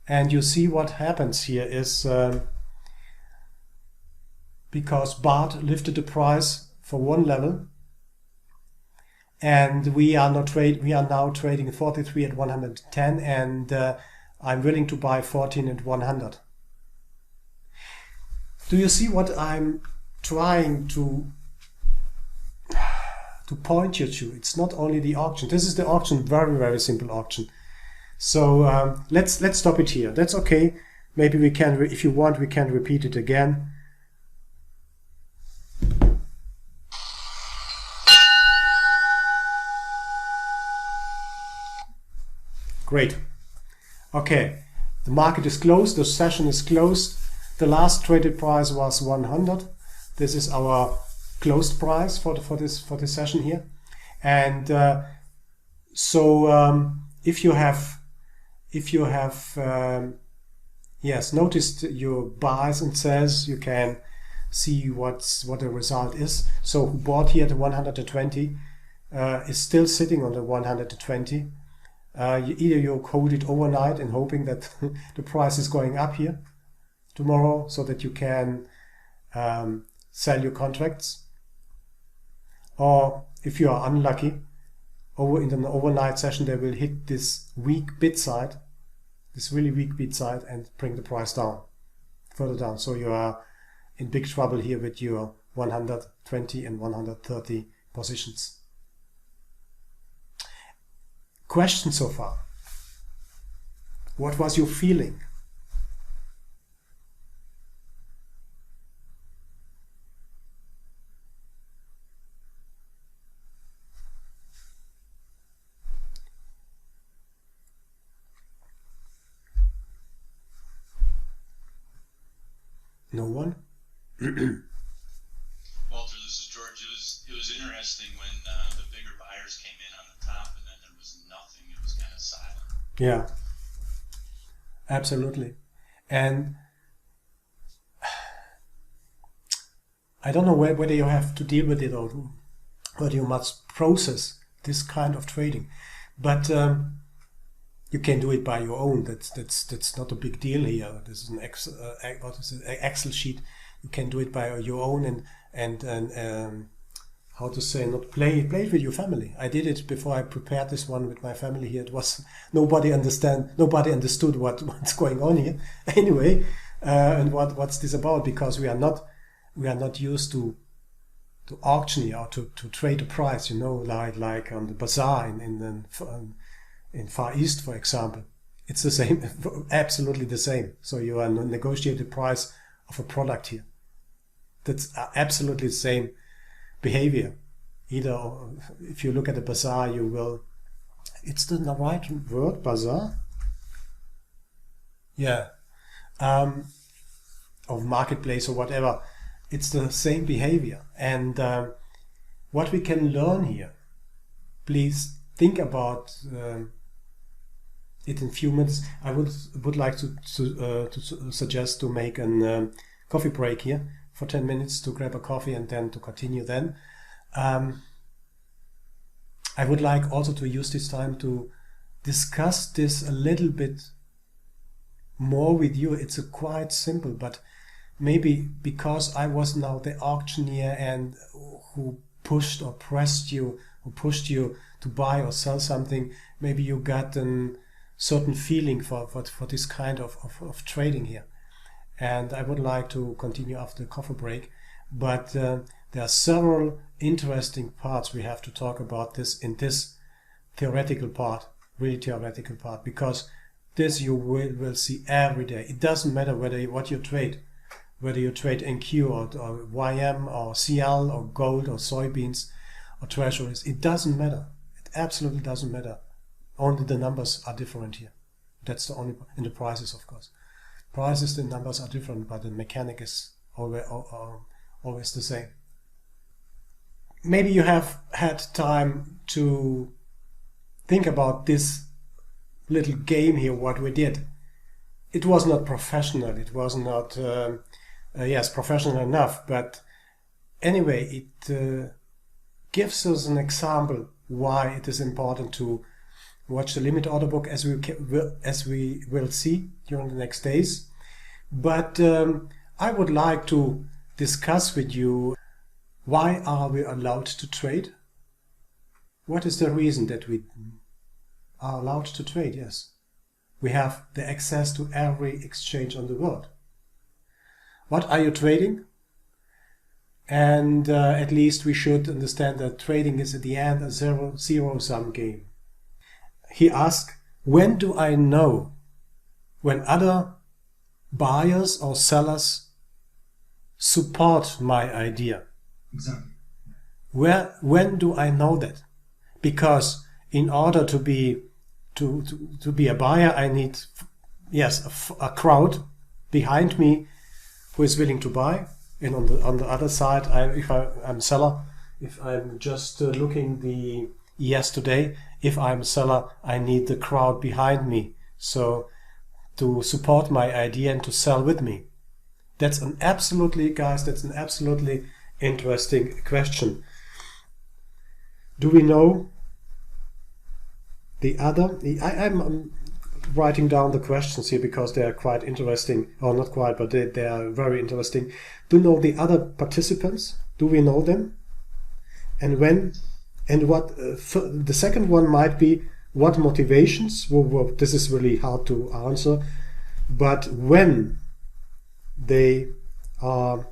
and you see what happens here is because Bart lifted the price for one level, and we are now trading 43 at 110, and I'm willing to buy 14 at 100. Do you see what I'm trying to point you to? It's not only the auction. This is the auction, very, very simple auction. So let's stop it here. That's okay. Maybe we can, if you want, we can repeat it again. Great. Okay, the market is closed. The session is closed. The last traded price was 100. This is our closed price for this session here. And if you have noticed your buys and sells, you can see what the result is. So who bought here at 120 is still sitting on the 120. Either you hold it overnight and hoping that the price is going up here tomorrow so that you can sell your contracts, or if you are unlucky, in an overnight session they will hit this weak bid side, this really weak bid side, and bring the price down, further down. So you are in big trouble here with your 120 and 130 positions. Question so far? What was your feeling? No one? Walter, this is George. It was interesting when the bigger buyers came in on the top. Yeah, absolutely. And I don't know whether you have to deal with it or whether you must process this kind of trading, but you can do it by your own. That's not a big deal here. This is an Excel sheet. You can do it by your own and how to say, not play it with your family. I did it before I prepared this one with my family here. It was nobody understood what's going on here anyway, and what's this about, because we are not used to auction here or to trade a price, like on the bazaar in Far East, for example. It's the same, absolutely the same. So you are negotiate the price of a product here. That's absolutely the same behavior. Either if you look at the bazaar, you will. It's the right word, bazaar. Yeah, or marketplace or whatever. It's the same behavior, and what we can learn here. Please think about it in few minutes. I would like to suggest to make a coffee break here for 10 minutes to grab a coffee and then to continue then. I would like also to use this time to discuss this a little bit more with you. It's quite simple, but maybe because I was now the auctioneer and who pushed or pressed you, who pushed you to buy or sell something, maybe you got a certain feeling for this kind of trading here. And I would like to continue after the coffee break, but there are several interesting parts we have to talk about this in this theoretical part, really theoretical part, because this you will see every day. It doesn't matter what you trade, whether you trade NQ or YM or CL or gold or soybeans or treasuries. It doesn't matter. It absolutely doesn't matter. Only the numbers are different here. That's the only, in the prices, of course. Prices, the numbers are different, but the mechanic is always the same. Maybe you have had time to think about this little game here, what we did. It was not professional. It was not, professional enough. But anyway, it gives us an example why it is important to watch the limit order book, as we will see during the next days. But I would like to discuss with you, why are we allowed to trade? What is the reason that we are allowed to trade? Yes, we have the access to every exchange on the world. What are you trading? And at least we should understand that trading is at the end a zero-sum game. He asked, when do I know when other buyers or sellers support my idea? Exactly. When do I know that? Because in order to be a buyer, I need, yes, a crowd behind me who is willing to buy, and on the other side, if I'm a seller, if I'm just looking the ES today, if I'm a seller, I need the crowd behind me, so to support my idea and to sell with me. That's an absolutely, guys, that's an absolutely interesting question. Do we know the other? I'm writing down the questions here because they are quite interesting, or not quite, but they are very interesting. Do you know the other participants? Do we know them? And when? And what? The second one might be, what motivations? Well, this is really hard to answer, but when they are,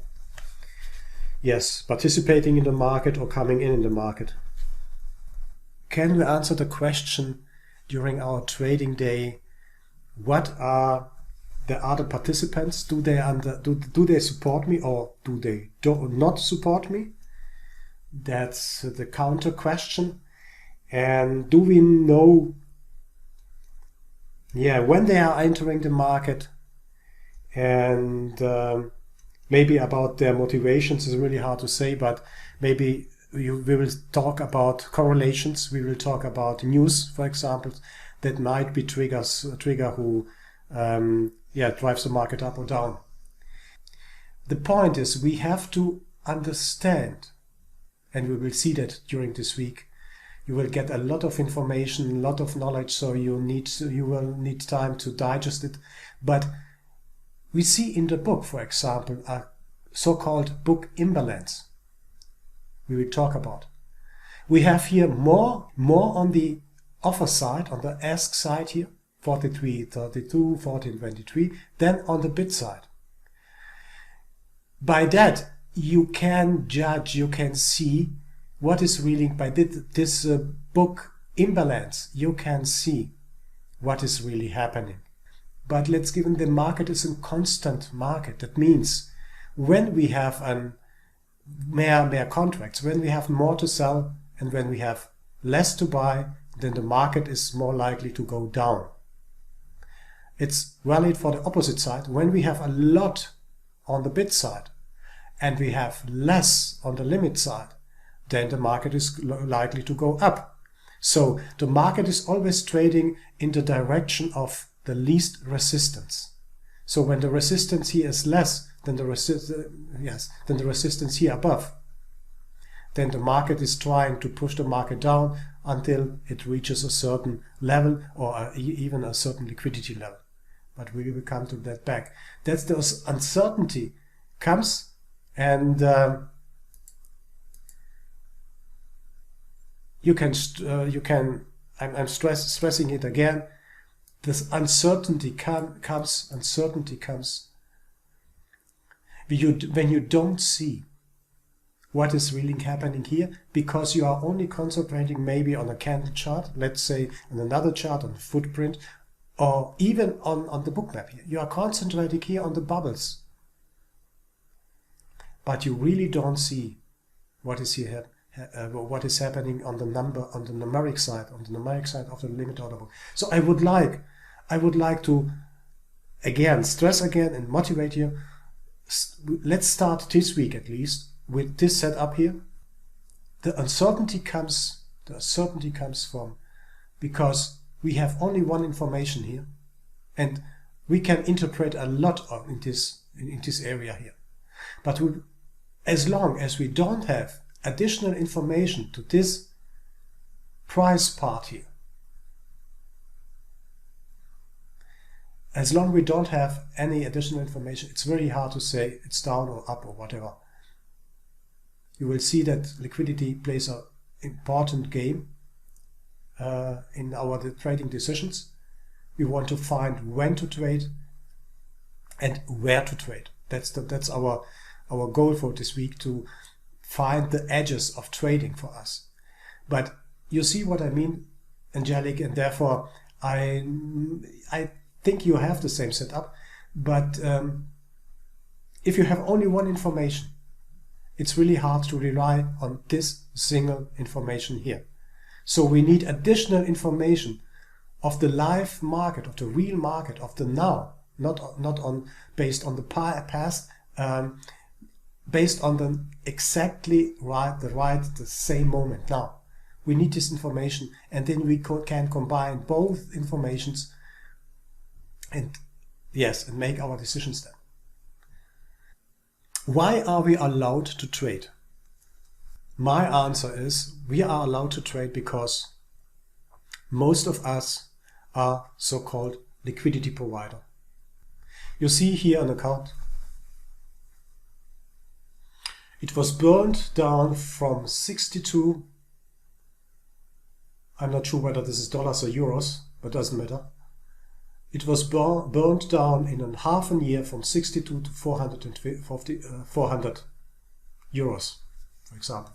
yes, participating in the market or coming in the market. Can we answer the question during our trading day? What are the other participants? Do they support me, or do they not support me? That's the counter question. And do we know, when they are entering the market? And maybe about their motivations is really hard to say, but maybe we will talk about correlations. We will talk about news, for example, that might be trigger who drives the market up or down. The point is we have to understand, and we will see that during this week. You will get a lot of information, a lot of knowledge, so you will need time to digest it. But we see in the book, for example, a so-called book imbalance we will talk about. We have here more on the offer side, on the ask side here, 43.32, 14.23, than on the bid side. By that, you can judge, you can see what is really, by this book imbalance, you can see what is really happening. But let's given the market is a constant market. That means when we have more contracts, when we have more to sell and when we have less to buy, then the market is more likely to go down. It's valid for the opposite side. When we have a lot on the bid side and we have less on the limit side, then the market is likely to go up. So the market is always trading in the direction of the least resistance. So when the resistance here is less than the resistance here above, then the market is trying to push the market down until it reaches a certain level or even a certain liquidity level. But we will come to that back. That's the uncertainty comes, and I'm stressing it again. This uncertainty comes when you don't see what is really happening here, because you are only concentrating maybe on a candle chart, let's say on another chart, on the footprint, or even on the book map here. You are concentrating here on the bubbles, but you really don't see what is here. What is happening on the numeric side of the limit order book. So I would like to again stress again and motivate you. Let's start this week at least with this setup here. The uncertainty comes from because we have only one information here, and we can interpret a lot in this area here. But as long as we don't have additional information to this price part here, as long as we don't have any additional information, it's very hard to say it's down or up or whatever. You will see that liquidity plays an important game in our trading decisions. We want to find when to trade and where to trade. That's our goal for this week, to find the edges of trading for us. But you see what I mean, Angelic, and therefore I think you have the same setup. But if you have only one information, it's really hard to rely on this single information here. So we need additional information of the live market, of the real market, of the now, not based on the past, based on the exactly the same moment now. We need this information, and then we can combine both informations and make our decisions then. Why are we allowed to trade? My answer is we are allowed to trade because most of us are so-called liquidity provider. You see here an account. It was burned down from 62. I'm not sure whether this is dollars or euros, but doesn't matter. It was burned down in a half a year from 62 to 400 euros, for example.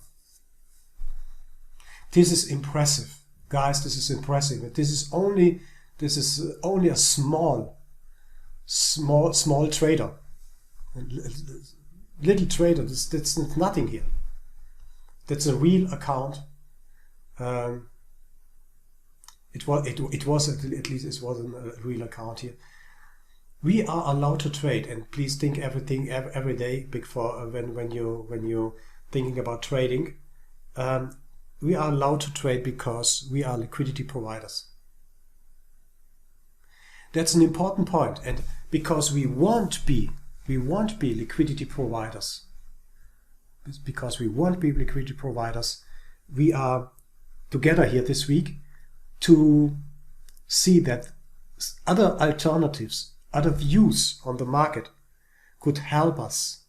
This is impressive, guys. This is impressive. But this is only a small trader, little trader. That's nothing here. That's a real account. It was at least it was a real account here. We are allowed to trade, and please think everything every day before when you're thinking about trading. We are allowed to trade because we are liquidity providers. That's an important point, and because we won't be liquidity providers. Because we won't be liquidity providers, we are together here this week to see that other alternatives, other views on the market could help us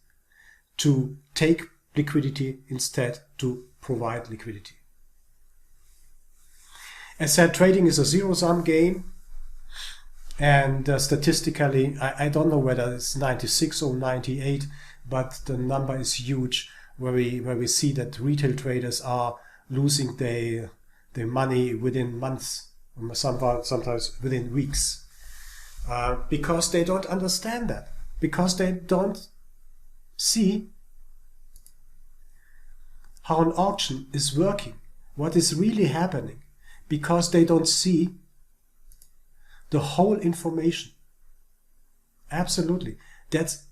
to take liquidity instead to provide liquidity. As said, trading is a zero-sum game, and statistically, I don't know whether it's 96 or 98, but the number is huge, where we see that retail traders are losing their money within months, sometimes within weeks, because they don't understand that, because they don't see how an auction is working, what is really happening, because they don't see the whole information. Absolutely. That's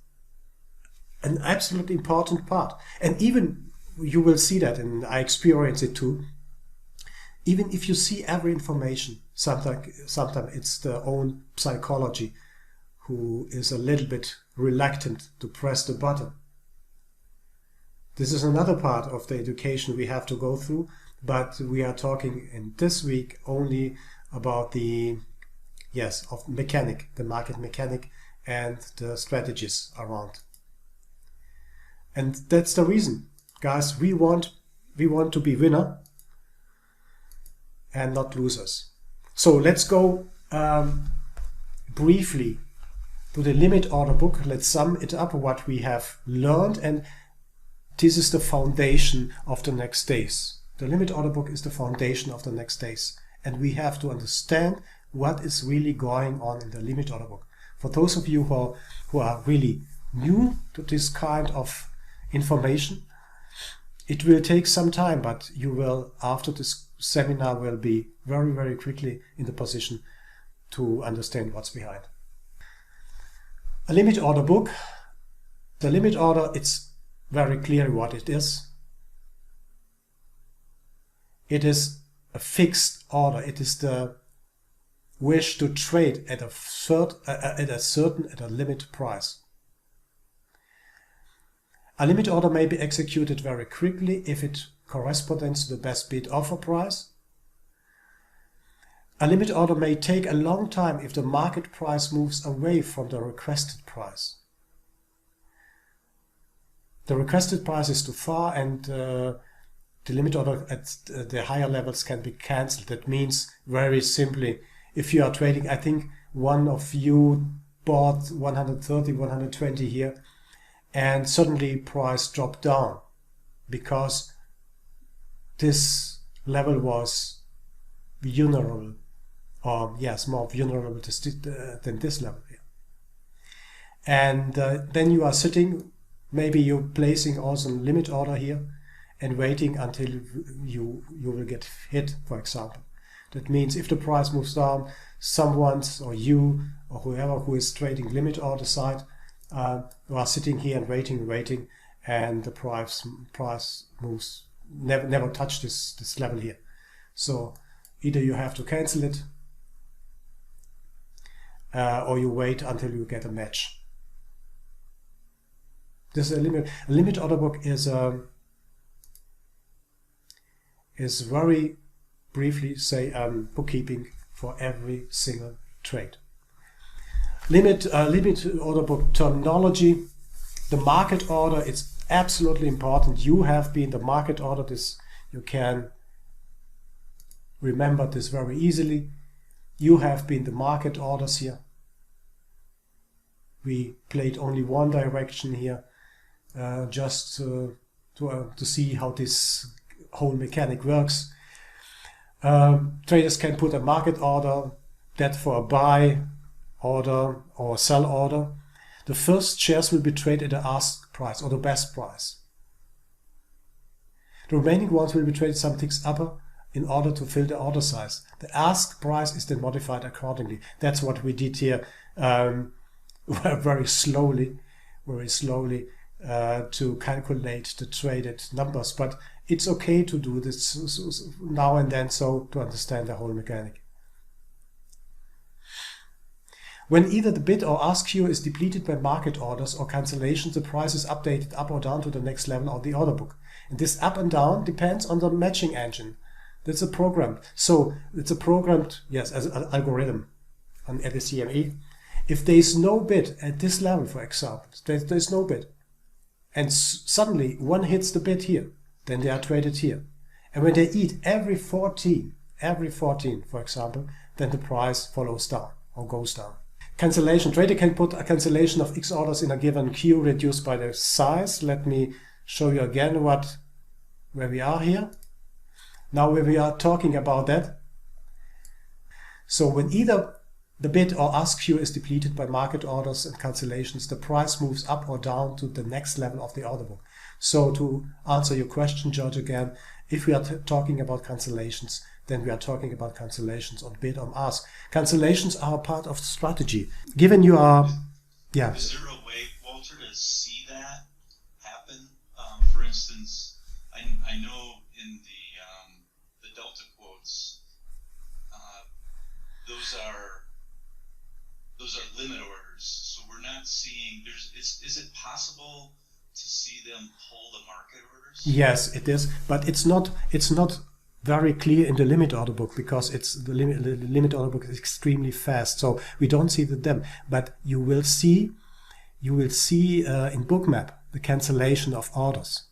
an absolutely important part. And even you will see that, and I experience it too, even if you see every information, sometimes it's the own psychology who is a little bit reluctant to press the button. This is another part of the education we have to go through, but we are talking in this week only about the mechanic, the market mechanic, and the strategies around. And that's the reason, guys. We want to be winner and not losers. So let's go briefly to the limit order book. Let's sum it up what we have learned, and this is the foundation of the next days. The limit order book is the foundation of the next days, and we have to understand what is really going on in the limit order book. For those of you who are really new to this kind of information, it will take some time, but you will, after this seminar, will be very, very quickly in the position to understand what's behind. A limit order book. The limit order, it's very clear what it is. It is a fixed order. It is the wish to trade at a limit price. A limit order may be executed very quickly if it corresponds to the best bid offer price. A limit order may take a long time if the market price moves away from the requested price. The requested price is too far, and the limit order at the higher levels can be cancelled. That means, very simply, if you are trading, I think one of you bought 130, 120 here, and suddenly price dropped down because this level was vulnerable, or yes, more vulnerable than this level here. And then you are sitting, maybe you're placing also a limit order here and waiting until you will get hit, for example. That means if the price moves down, someone or you or whoever who is trading limit order side, you are sitting here and waiting, and the price moves, never touch this level here. So either you have to cancel it, or you wait until you get a match. This is a limit. A limit order book is very briefly say bookkeeping for every single trade. Limit order book terminology. The market order is absolutely important. You have been the market order. This you can remember this very easily. You have been the market orders here. We played only one direction here, just to see how this whole mechanic works. Traders can put a market order, that for a buy order or sell order. The first shares will be traded at the ask price or the best price. The remaining ones will be traded some ticks upper in order to fill the order size. The ask price is then modified accordingly. That's what we did here, very slowly to calculate the traded numbers. But it's okay to do this now and then, so to understand the whole mechanic. When either the bid or ask queue is depleted by market orders or cancellations, the price is updated up or down to the next level of the order book. And this up and down depends on the matching engine. That's a program. So it's a programmed, yes, as an algorithm at the CME. If there is no bid at this level, for example, there's no bid, and suddenly one hits the bid here, then they are traded here. And when they eat every 14, for example, then the price follows down or goes down. Cancellation. Trader can put a cancellation of X orders in a given queue reduced by the size. Let me show you again where we are here. Now where we are talking about that. So when either the bid or ask queue is depleted by market orders and cancellations, the price moves up or down to the next level of the order book. So to answer your question, George, again, if we are talking about cancellations, then we are talking about cancellations on bid or ask. Cancellations are a part of the strategy. Given you are, yeah. Is there a way, Walter, to see that happen? For instance, I know in the delta quotes, those are limit orders. So we're not seeing. Is it possible to see them pull the market orders? Yes, it is, but it's not very clear in the limit order book because the limit order book is extremely fast, so we don't see them. But you will see in bookmap the cancellation of orders.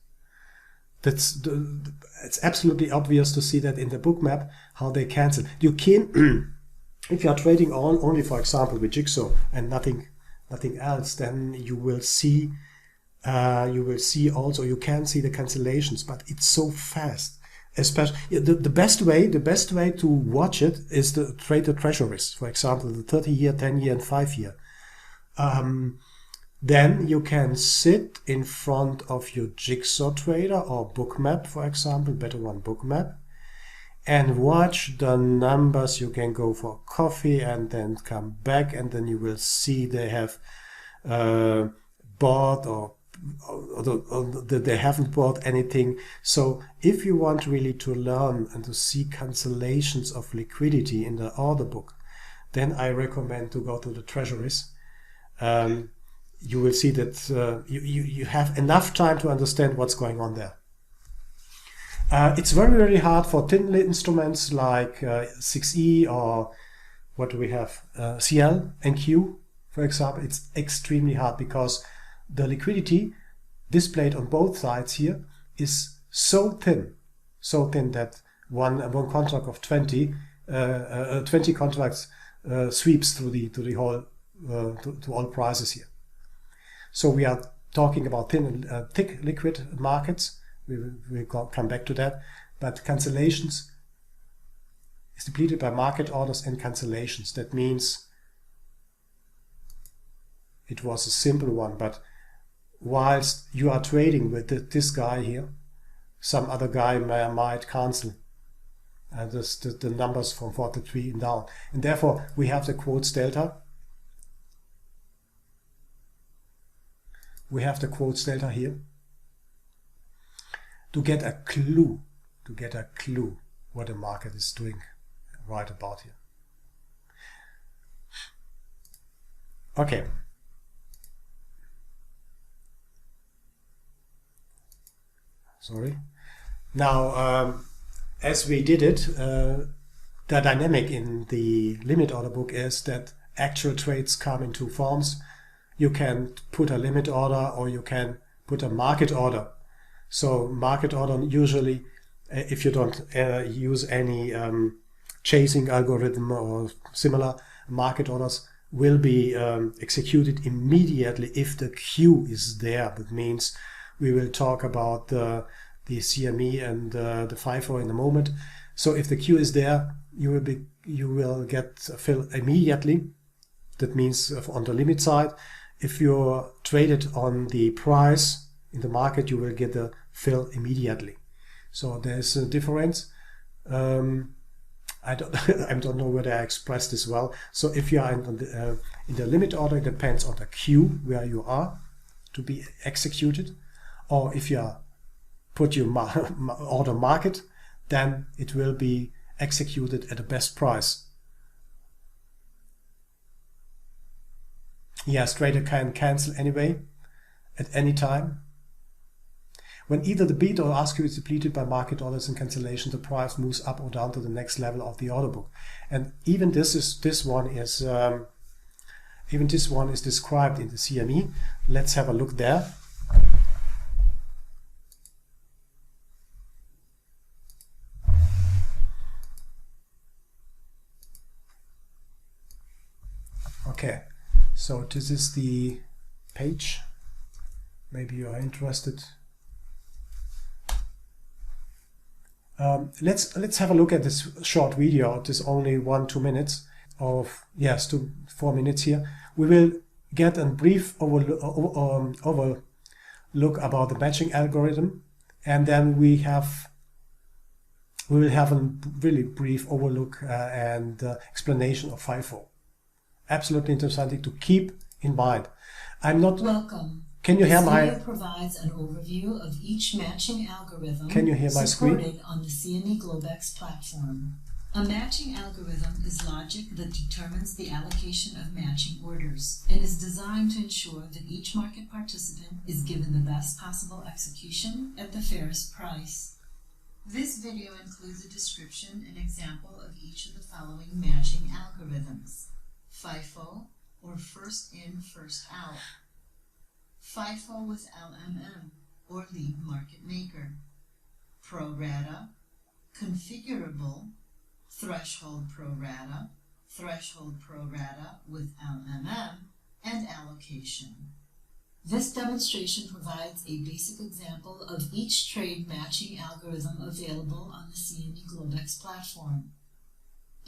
It's absolutely obvious to see that in the bookmap how they cancel. You can if you are trading only, for example, with Jigsaw and nothing else, then you will see also, you can see the cancellations, but it's so fast. Especially the best way to watch it is to trade the treasuries, for example, the 30-year, 10-year, and 5-year. Then you can sit in front of your Jigsaw trader or bookmap, for example, better one bookmap, and watch the numbers. You can go for coffee and then come back, and then you will see they have bought or they haven't bought anything. So if you want really to learn and to see cancellations of liquidity in the order book, then I recommend to go to the treasuries. You will see that you have enough time to understand what's going on there. It's very, very hard for thin instruments like 6E or what do we have, CL and Q, for example. It's extremely hard because the liquidity displayed on both sides here is so thin that one contract of 20 contracts sweeps through the whole to all prices here. So we are talking about thin and thick liquid markets. We'll come back to that. But cancellations is depleted by market orders and cancellations. That means it was a simple one, but whilst you are trading with this guy here, some other guy might cancel the numbers from 43 and down. And therefore, we have the quotes delta. We have the quotes delta here to get a clue what the market is doing right about here. Okay. Sorry. Now, as we did it, the dynamic in the limit order book is that actual trades come in two forms. You can put a limit order or you can put a market order. So market order usually, if you don't use any chasing algorithm or similar, market orders will be executed immediately if the queue is there. That means we will talk about the CME and the FIFO in a moment. So if the queue is there, you will get a fill immediately. That means on the limit side. If you trade it on the price in the market, you will get a fill immediately. So there's a difference. I don't know whether I expressed this well. So if you are in the limit order, it depends on the queue where you are to be executed. Or if you put your order market, then it will be executed at the best price. Yes, trader can cancel anyway, at any time. When either the bid or ask queue is depleted by market orders and cancellation, the price moves up or down to the next level of the order book. And even this one is described in the CME. Let's have a look there. Okay, so this is the page. Maybe you are interested. Let's have a look at this short video. It is only 1-2 minutes of, yes, 4 minutes here. We will get a brief overlook about the matching algorithm, and then we will have a really brief overlook and explanation of FIFO. Absolutely interesting to keep in mind. I'm not. Welcome. Can you hear my? This video provides an overview of each matching algorithm. Can you hear my screen? Supported on the CME Globex platform. A matching algorithm is logic that determines the allocation of matching orders and is designed to ensure that each market participant is given the best possible execution at the fairest price. This video includes a description and example of each of the following matching algorithms: FIFO, or first in, first out; FIFO with LMM, or lead market maker; pro rata; configurable; threshold pro rata with LMM; and allocation. This demonstration provides a basic example of each trade matching algorithm available on the CME Globex platform.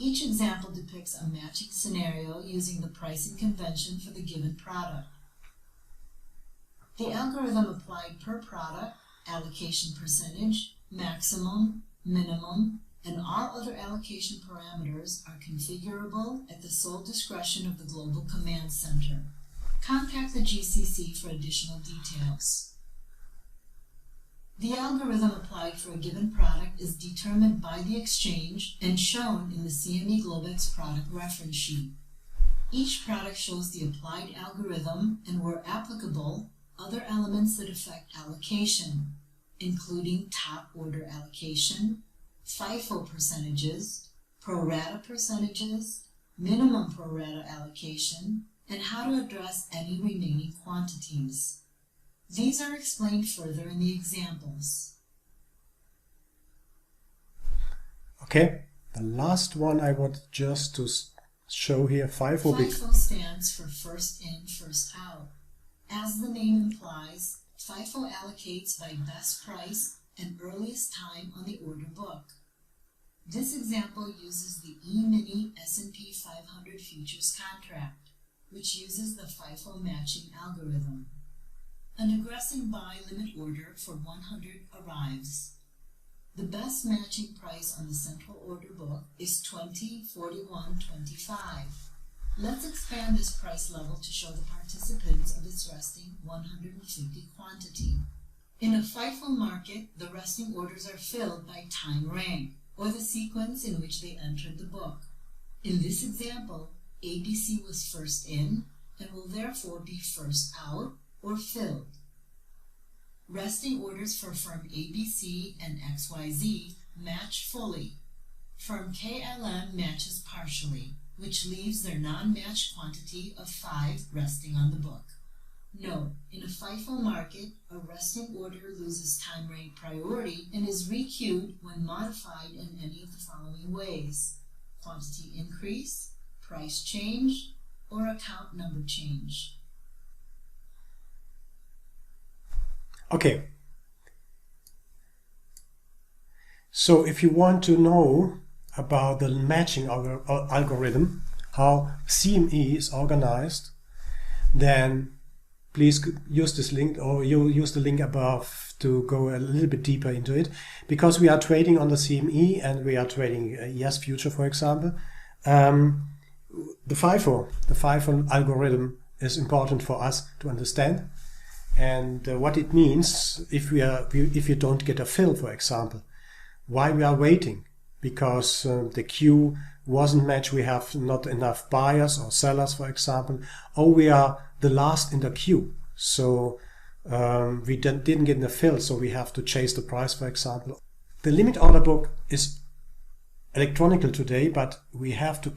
Each example depicts a matching scenario using the pricing convention for the given product. The algorithm applied per product, allocation percentage, maximum, minimum, and all other allocation parameters are configurable at the sole discretion of the Global Command Center. Contact the GCC for additional details. The algorithm applied for a given product is determined by the exchange and shown in the CME Globex product reference sheet. Each product shows the applied algorithm and, where applicable, other elements that affect allocation, including top order allocation, FIFO percentages, pro rata percentages, minimum pro rata allocation, and how to address any remaining quantities. These are explained further in the examples. Okay, the last one I want just to show here, FIFO. FIFO stands for first in, first out. As the name implies, FIFO allocates by best price and earliest time on the order book. This example uses the E-mini S&P 500 futures contract, which uses the FIFO matching algorithm. An aggressive buy limit order for 100 arrives. The best matching price on the central order book is 20.41.25. Let's expand this price level to show the participants of its resting 150 quantity. In a FIFO market, the resting orders are filled by time rank, or the sequence in which they entered the book. In this example, ABC was first in and will therefore be first out or filled. Resting orders for firm ABC and XYZ match fully. Firm KLM matches partially, which leaves their non-matched quantity of 5 resting on the book. Note, in a FIFO market, a resting order loses time rank priority and is requeued when modified in any of the following ways: quantity increase, price change, or account number change. Okay. So if you want to know about the matching algorithm, how CME is organized, then please use this link, or you use the link above to go a little bit deeper into it, because we are trading on the CME and we are trading ES future, for example. The FIFO algorithm is important for us to understand, and what it means if you don't get a fill, for example, why we are waiting, because the queue wasn't matched, we have not enough buyers or sellers, for example, or we are the last in the queue. So we didn't get in the fill, so we have to chase the price, for example. The limit order book is electronical today, but we have to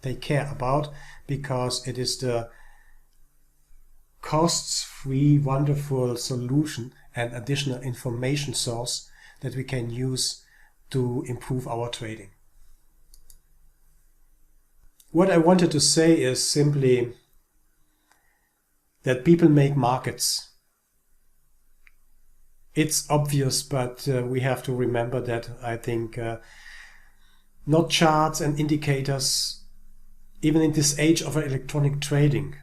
take care about, because it is the costs-free, wonderful solution and additional information source that we can use to improve our trading. What I wanted to say is simply that people make markets. It's obvious, but we have to remember that, I think, not charts and indicators, even in this age of electronic trading,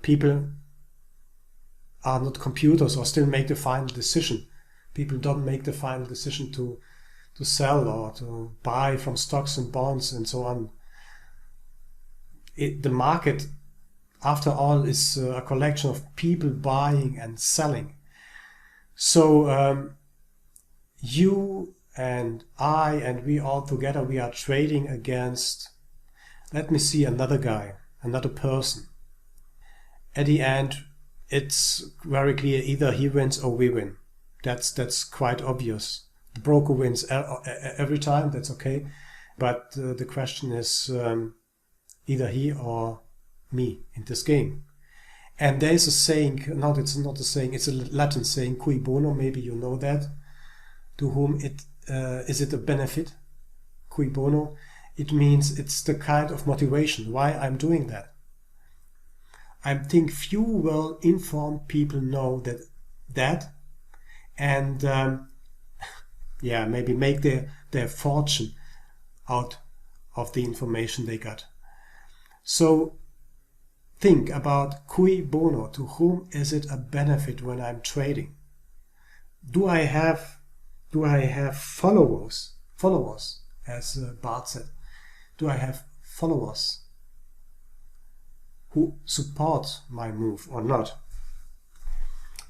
people are not computers or still make the final decision. People don't make the final decision to sell or to buy from stocks and bonds and so on. The market, after all, is a collection of people buying and selling. So you and I and we all together, we are trading against, let me see, another guy, another person. At the end, it's very clear, either he wins or we win. That's quite obvious. The broker wins every time, that's okay. But the question is either he or me in this game. And there is a saying, no, it's not a saying, it's a Latin saying, cui bono, maybe you know that. To whom is it a benefit? Cui bono. It means it's the kind of motivation, why I'm doing that. I think few well-informed people know that and yeah, maybe make their fortune out of the information they got. So think about cui bono, to whom is it a benefit when I'm trading? Do I have followers, as Bart said? Do I have followers who support my move or not?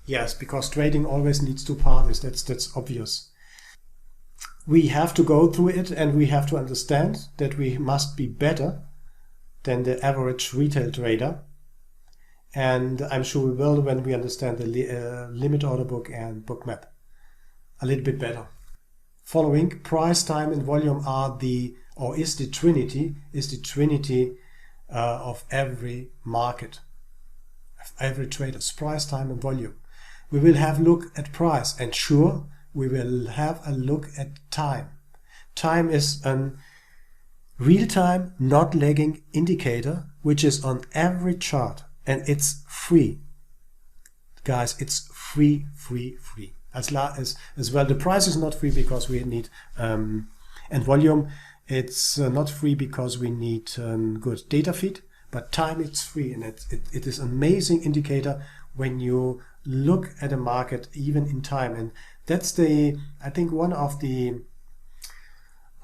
Yes, because trading always needs two parties, that's obvious. We have to go through it, and we have to understand that we must be better than the average retail trader. And I'm sure we will when we understand the limit order book and bookmap a little bit better. Following, price, time and volume are is the trinity of every market, of every trader's price, time and volume. We will have a look at price, and sure, we will have a look at time. Time is a real-time, not lagging indicator, which is on every chart, and it's free. Guys, it's free. As well, the price is not free because we need, and volume, it's not free because we need good data feed, but time it's free, and it is an amazing indicator when you look at a market even in time. And that's I think one of the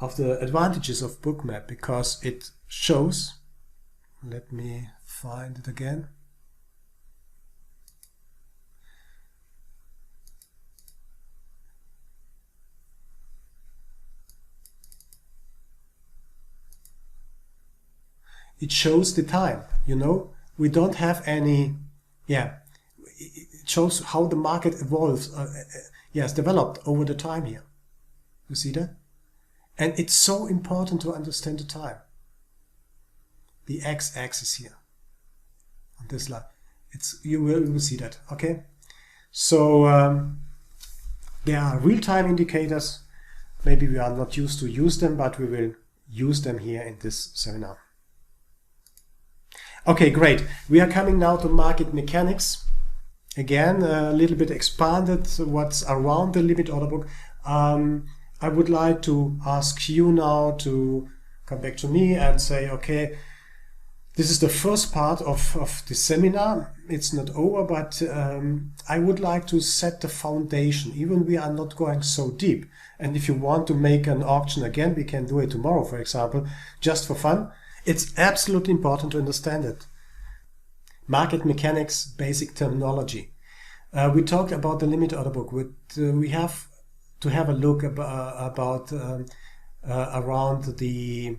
advantages of bookmap, because it shows, let me find it again. It shows the time, we don't have any, it shows how the market evolves, developed over the time here. You see that? And it's so important to understand the time. The x-axis here on this line. You will see that, okay? So there are real-time indicators. Maybe we are not used to use them, but we will use them here in this seminar. Okay, great. We are coming now to market mechanics. Again, a little bit expanded what's around the limit order book. I would like to ask you now to come back to me and say, okay, this is the first part of the seminar. It's not over, but I would like to set the foundation. Even we are not going so deep. And if you want to make an auction again, we can do it tomorrow, for example, just for fun. It's absolutely important to understand it. Market mechanics, basic terminology. We talked about the limit order book. We have to have a look about around the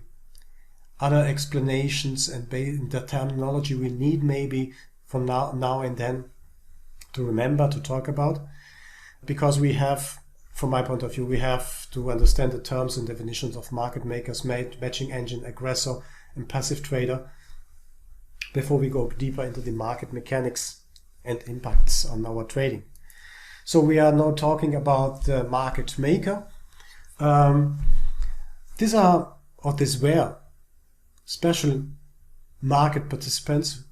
other explanations and the terminology we need maybe from now and then to remember to talk about, because we have, from my point of view, we have to understand the terms and definitions of market makers, matching engine, aggressor, and passive trader before we go deeper into the market mechanics and impacts on our trading. So we are now talking about the market maker. These were special market participants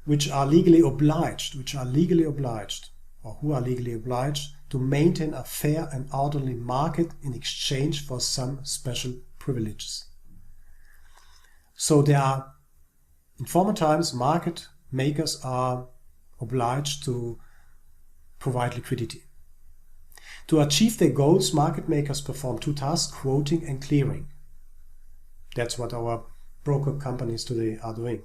which are legally obliged, or who are legally obliged to maintain a fair and orderly market in exchange for some special privileges. So there are, in former times, market makers are obliged to provide liquidity. To achieve their goals, market makers perform two tasks: quoting and clearing. That's what our broker companies today are doing.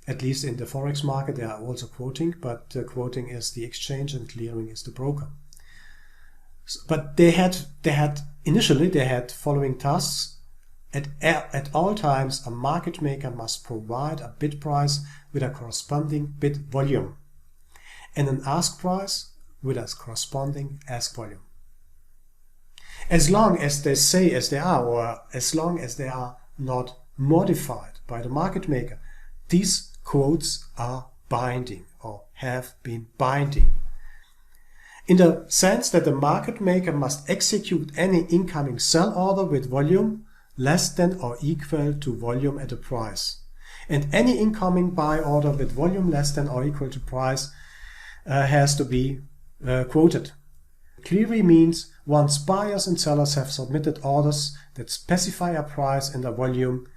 At least in the forex market, they are also quoting, but quoting is the exchange and clearing is the broker. But they had initially following tasks. At all times, a market maker must provide a bid price with a corresponding bid volume, and an ask price with a corresponding ask volume. As long as they say as they are, or as long as they are not modified by the market maker, these quotes are binding or have been binding, in the sense that the market maker must execute any incoming sell order with volume less than or equal to volume at a price, and any incoming buy order with volume less than or equal to price has to be quoted. Clearing means once buyers and sellers have submitted orders that specify a price and a volume,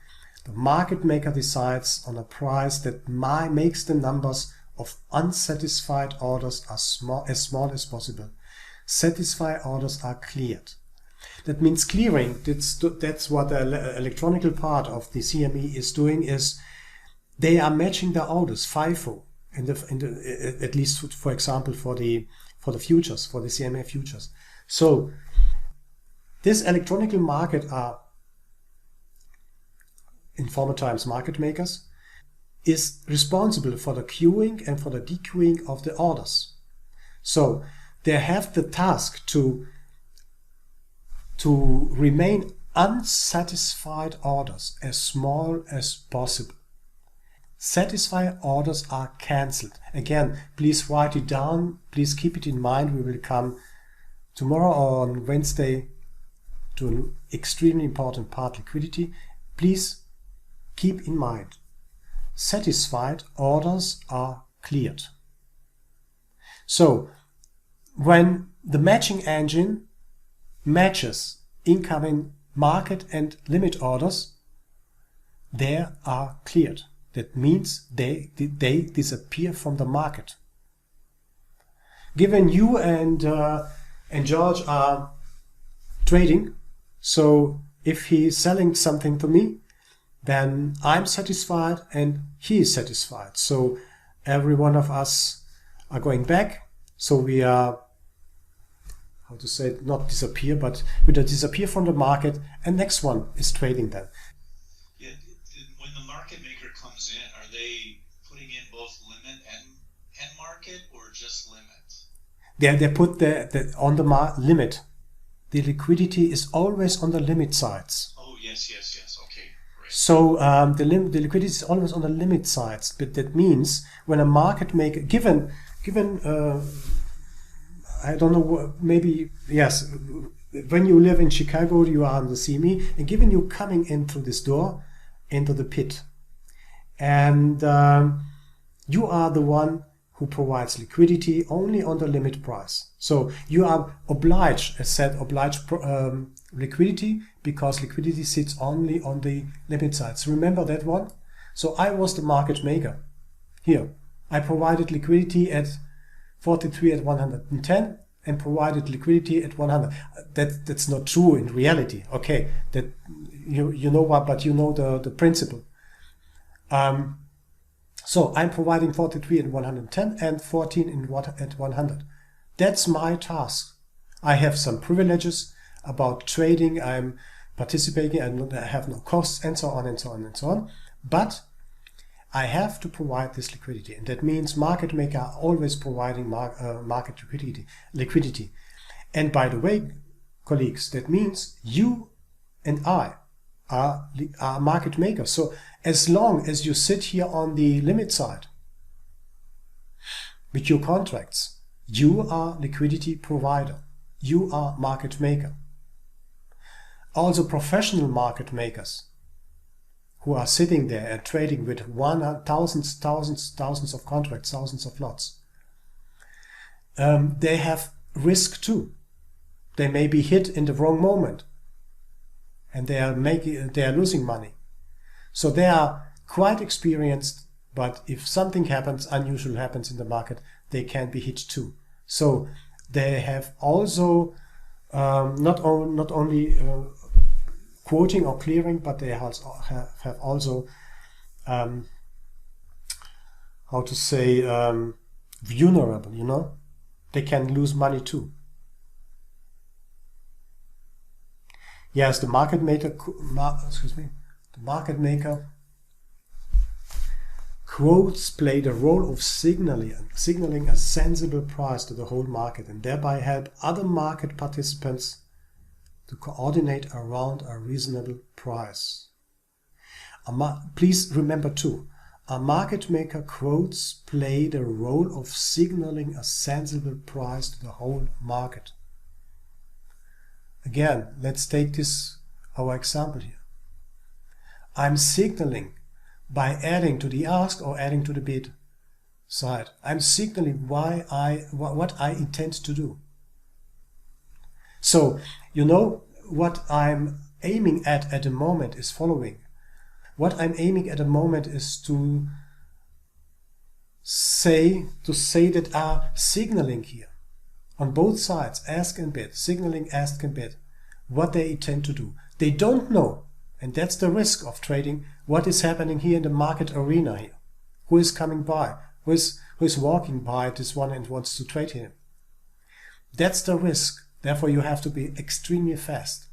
the market maker decides on a price that makes the numbers of unsatisfied orders as small as possible. Satisfied orders are cleared. That means clearing. That's what the electronical part of the CME is doing. Is they are matching the orders FIFO at least, for example, for the futures, for the CME futures. So this electronical market are, in former times, market makers, is responsible for the queuing and for the dequeuing of the orders. So they have the task to remain unsatisfied orders as small as possible. Satisfied orders are cancelled. Again, please write it down. Please keep it in mind. We will come tomorrow or on Wednesday to an extremely important part, liquidity. Please keep in mind, satisfied orders are cleared. So when the matching engine matches incoming market and limit orders, they are cleared. That means they disappear from the market. Given you and George are trading, so if he's selling something to me, then I'm satisfied and he is satisfied. So every one of us are going back. So we are, how to say it, not disappear, but we disappear from the market, and next one is trading then. Yeah, when the market maker comes in, are they putting in both limit and market, or just limit? They put the on the limit. The liquidity is always on the limit sides. Oh, yes. Okay, great. So the liquidity is always on the limit sides. But that means when a market maker, given I don't know, maybe, yes, when you live in Chicago, you are on the CME, and given you coming in through this door, into the pit, and you are the one who provides liquidity only on the limit price. So you are obliged, as said, liquidity, because liquidity sits only on the limit sides. Remember that one? So I was the market maker. Here, I provided liquidity at 43 at 110 and provided liquidity at 100. That's not true in reality. Okay, that you know what, but you know the principle. So I'm providing 43 at 110 and 14 at 100. That's my task. I have some privileges about trading. I'm participating and I have no costs and so on and so on and so on. But I have to provide this liquidity, and that means market maker are always providing market liquidity. And by the way, colleagues, that means you and I are market makers. So as long as you sit here on the limit side with your contracts, you are liquidity provider. You are market maker. Also professional market makers who are sitting there and trading with thousands of contracts, thousands of lots. They have risk too. They may be hit in the wrong moment and they are losing money. So they are quite experienced, but if something happens, unusual happens in the market, they can be hit too. So they have also not only quoting or clearing, but they also have also how to say vulnerable, you know, they can lose money too. Yes, the market maker quotes play the role of signaling a sensible price to the whole market and thereby help other market participants to coordinate around a reasonable price. Please remember too, a market maker quotes play the role of signaling a sensible price to the whole market. Again, let's take this, our example here. I'm signaling by adding to the ask or adding to the bid side. I'm signaling what I intend to do. So, you know, what I'm aiming at the moment is following. What I'm aiming at the moment is to say that signaling here on both sides, ask and bid, signaling ask and bid, what they intend to do. They don't know, and that's the risk of trading, what is happening here in the market arena here. Who is coming by? Who is walking by this one and wants to trade him? That's the risk. Therefore, you have to be extremely fast.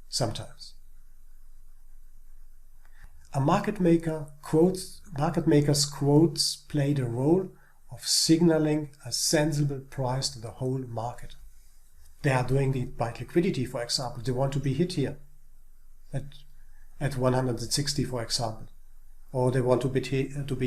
Sometimes. Market makers' quotes play the role of signaling a sensible price to the whole market. They are doing it by liquidity, for example. They want to be hit here at 160, for example. Or they want to be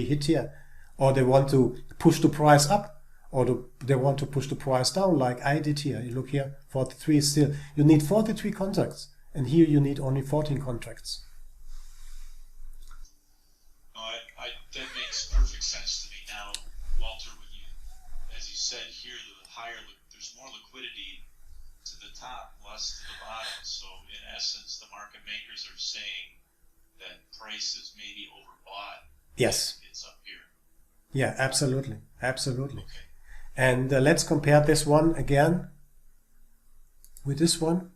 hit here. Or they want to push the price up. Or they want to push the price down like I did here. You look here, 43 is still. You need 43 contracts. And here you need only 14 contracts. That makes perfect sense to me now, Walter. When you, as you said here, there's more liquidity to the top, less to the bottom. So in essence, the market makers are saying that price is maybe overbought. Yes. It's up here. Yeah, absolutely, absolutely. Okay. And let's compare this one again with this one.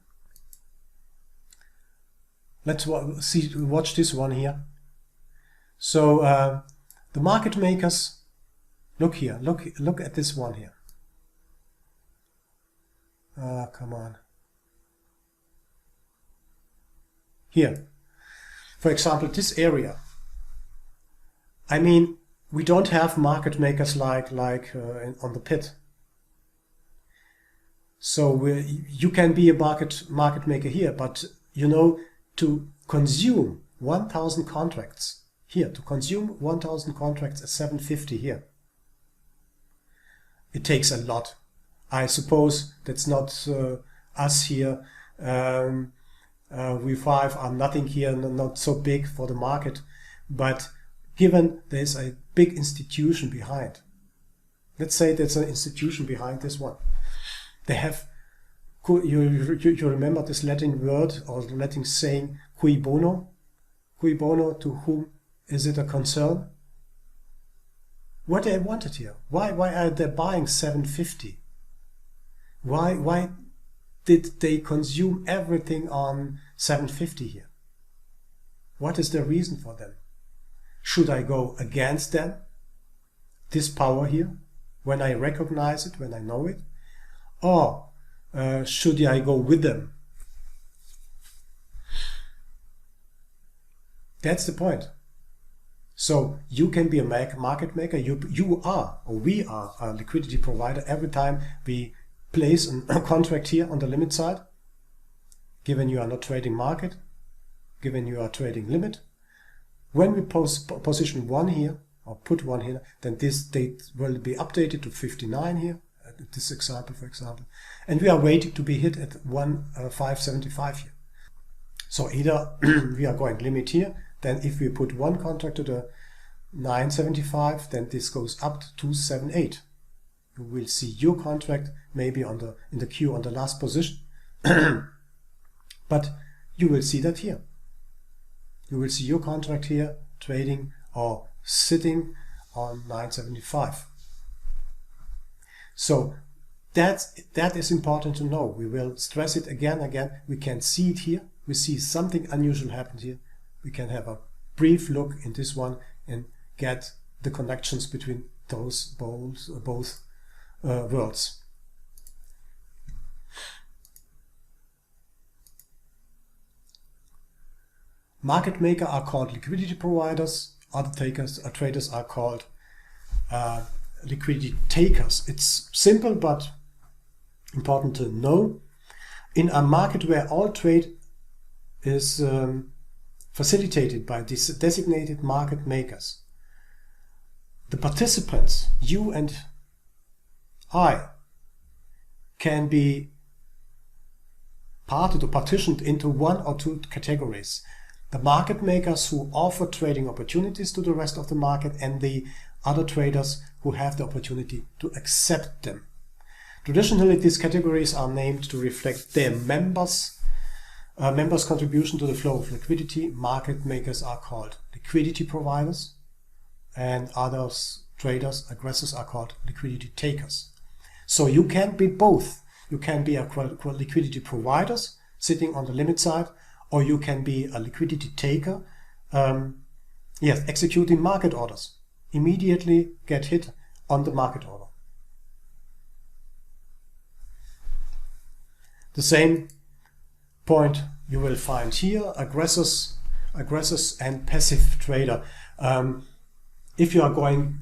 Let's watch this one here. So the market makers, look here, look at this one here. Come on. Here, for example, this area. I mean, we don't have market makers like on the pit. So you can be a market maker here, but you know, to consume 1,000 contracts here, to consume 1,000 contracts at 750 here, it takes a lot. I suppose that's not us here. We five are nothing here, not so big for the market, but given there's a big institution behind, let's say there's an institution behind this one. They have, you remember this Latin word or Latin saying, cui bono? Cui bono, to whom is it a concern? What they wanted here? Why are they buying 750? Why did they consume everything on 750 here? What is the reason for them? Should I go against them? This power here, when I recognize it, when I know it? Or should I go with them? That's the point. So you can be a market maker. You are, or we are, a liquidity provider every time we place a contract here on the limit side, given you are not trading market, given you are trading limit. When we position one here, or put one here, then this date will be updated to 59 here, this example, for example. And we are waiting to be hit at 575 here. So either we are going limit here, then if we put one contract to the 975, then this goes up to 278. You will see your contract maybe in the queue on the last position, but you will see that here. You will see your contract here trading or sitting on 975. So that is important to know. We will stress it again. We can see it here. We see something unusual happened here. We can have a brief look in this one and get the connections between those both worlds. Market makers are called liquidity providers. Other traders are called liquidity takers. It's simple but important to know. In a market where all trade is facilitated by these designated market makers, the participants, you and I, can be parted or partitioned into one or two categories. The market makers who offer trading opportunities to the rest of the market, and the other traders who have the opportunity to accept them. Traditionally, these categories are named to reflect their members' contribution to the flow of liquidity. Market makers are called liquidity providers, and others, traders, aggressors, are called liquidity takers. So you can be both. You can be a liquidity providers sitting on the limit side, or you can be a liquidity taker, executing market orders. Immediately get hit on the market order. The same point you will find here: aggressors and passive trader. If you are going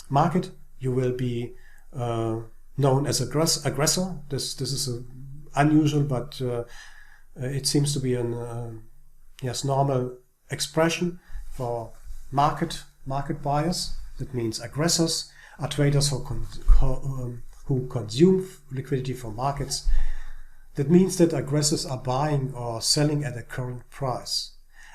market, you will be known as aggressor. This is unusual, but it seems to be an normal expression for market buyers. That means aggressors are traders who consume liquidity from markets. That means that aggressors are buying or selling at a current price.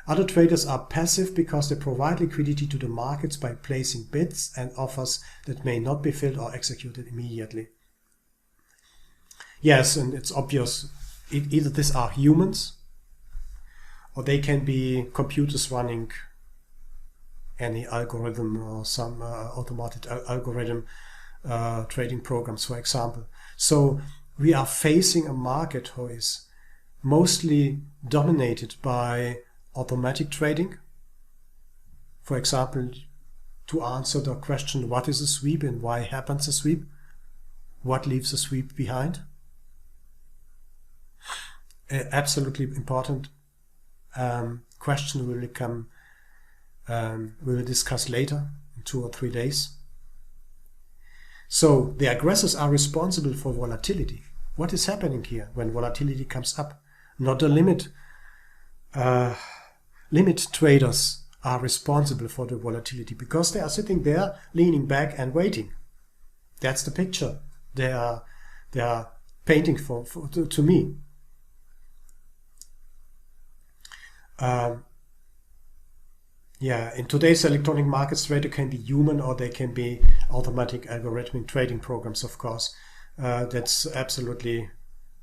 Other traders are passive because they provide liquidity to the markets by placing bids and offers that may not be filled or executed immediately. Yes, and it's obvious. Either these are humans, or they can be computers running any algorithm or some automated algorithm trading programs, for example. So we are facing a market who is mostly dominated by automatic trading. For example, to answer the question, what is a sweep and why happens a sweep? What leaves a sweep behind? Absolutely important question we will discuss later in 2 or 3 days. So the aggressors are responsible for volatility. What is happening here when volatility comes up? Not the limit. Limit traders are responsible for the volatility because they are sitting there leaning back and waiting. That's the picture they are painting to me. In today's electronic markets, trader can be human or they can be automatic algorithmic trading programs, of course. That's absolutely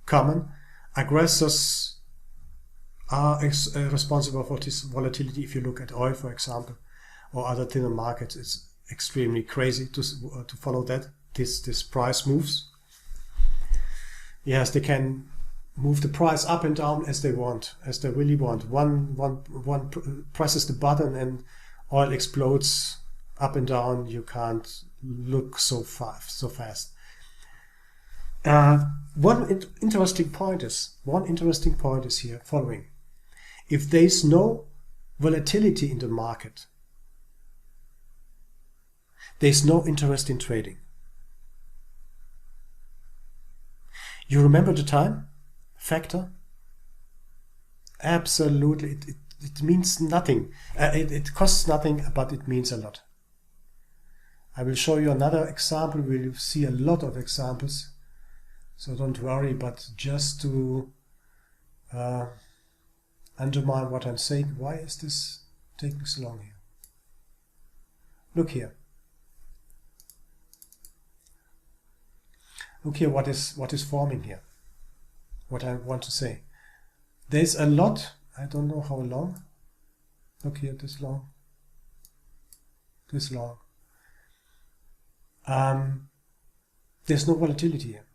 common. Aggressors are responsible for this volatility. If you look at oil, for example, or other thinner markets, it's extremely crazy to follow that. This price moves. Yes, they can move the price up and down as they want, as they really want. One presses the button and oil explodes up and down. You can't look so fast. One interesting point is here following. If there is no volatility in the market, there is no interest in trading. You remember the time factor? Absolutely. It means nothing. It costs nothing, but it means a lot. I will show you another example. We'll see a lot of examples, so don't worry, but just to undermine what I'm saying, why is this taking so long here? Look here. Look here what is forming here. What I want to say. There's a lot, I don't know how long. Look here, this long. This long. There's no volatility here.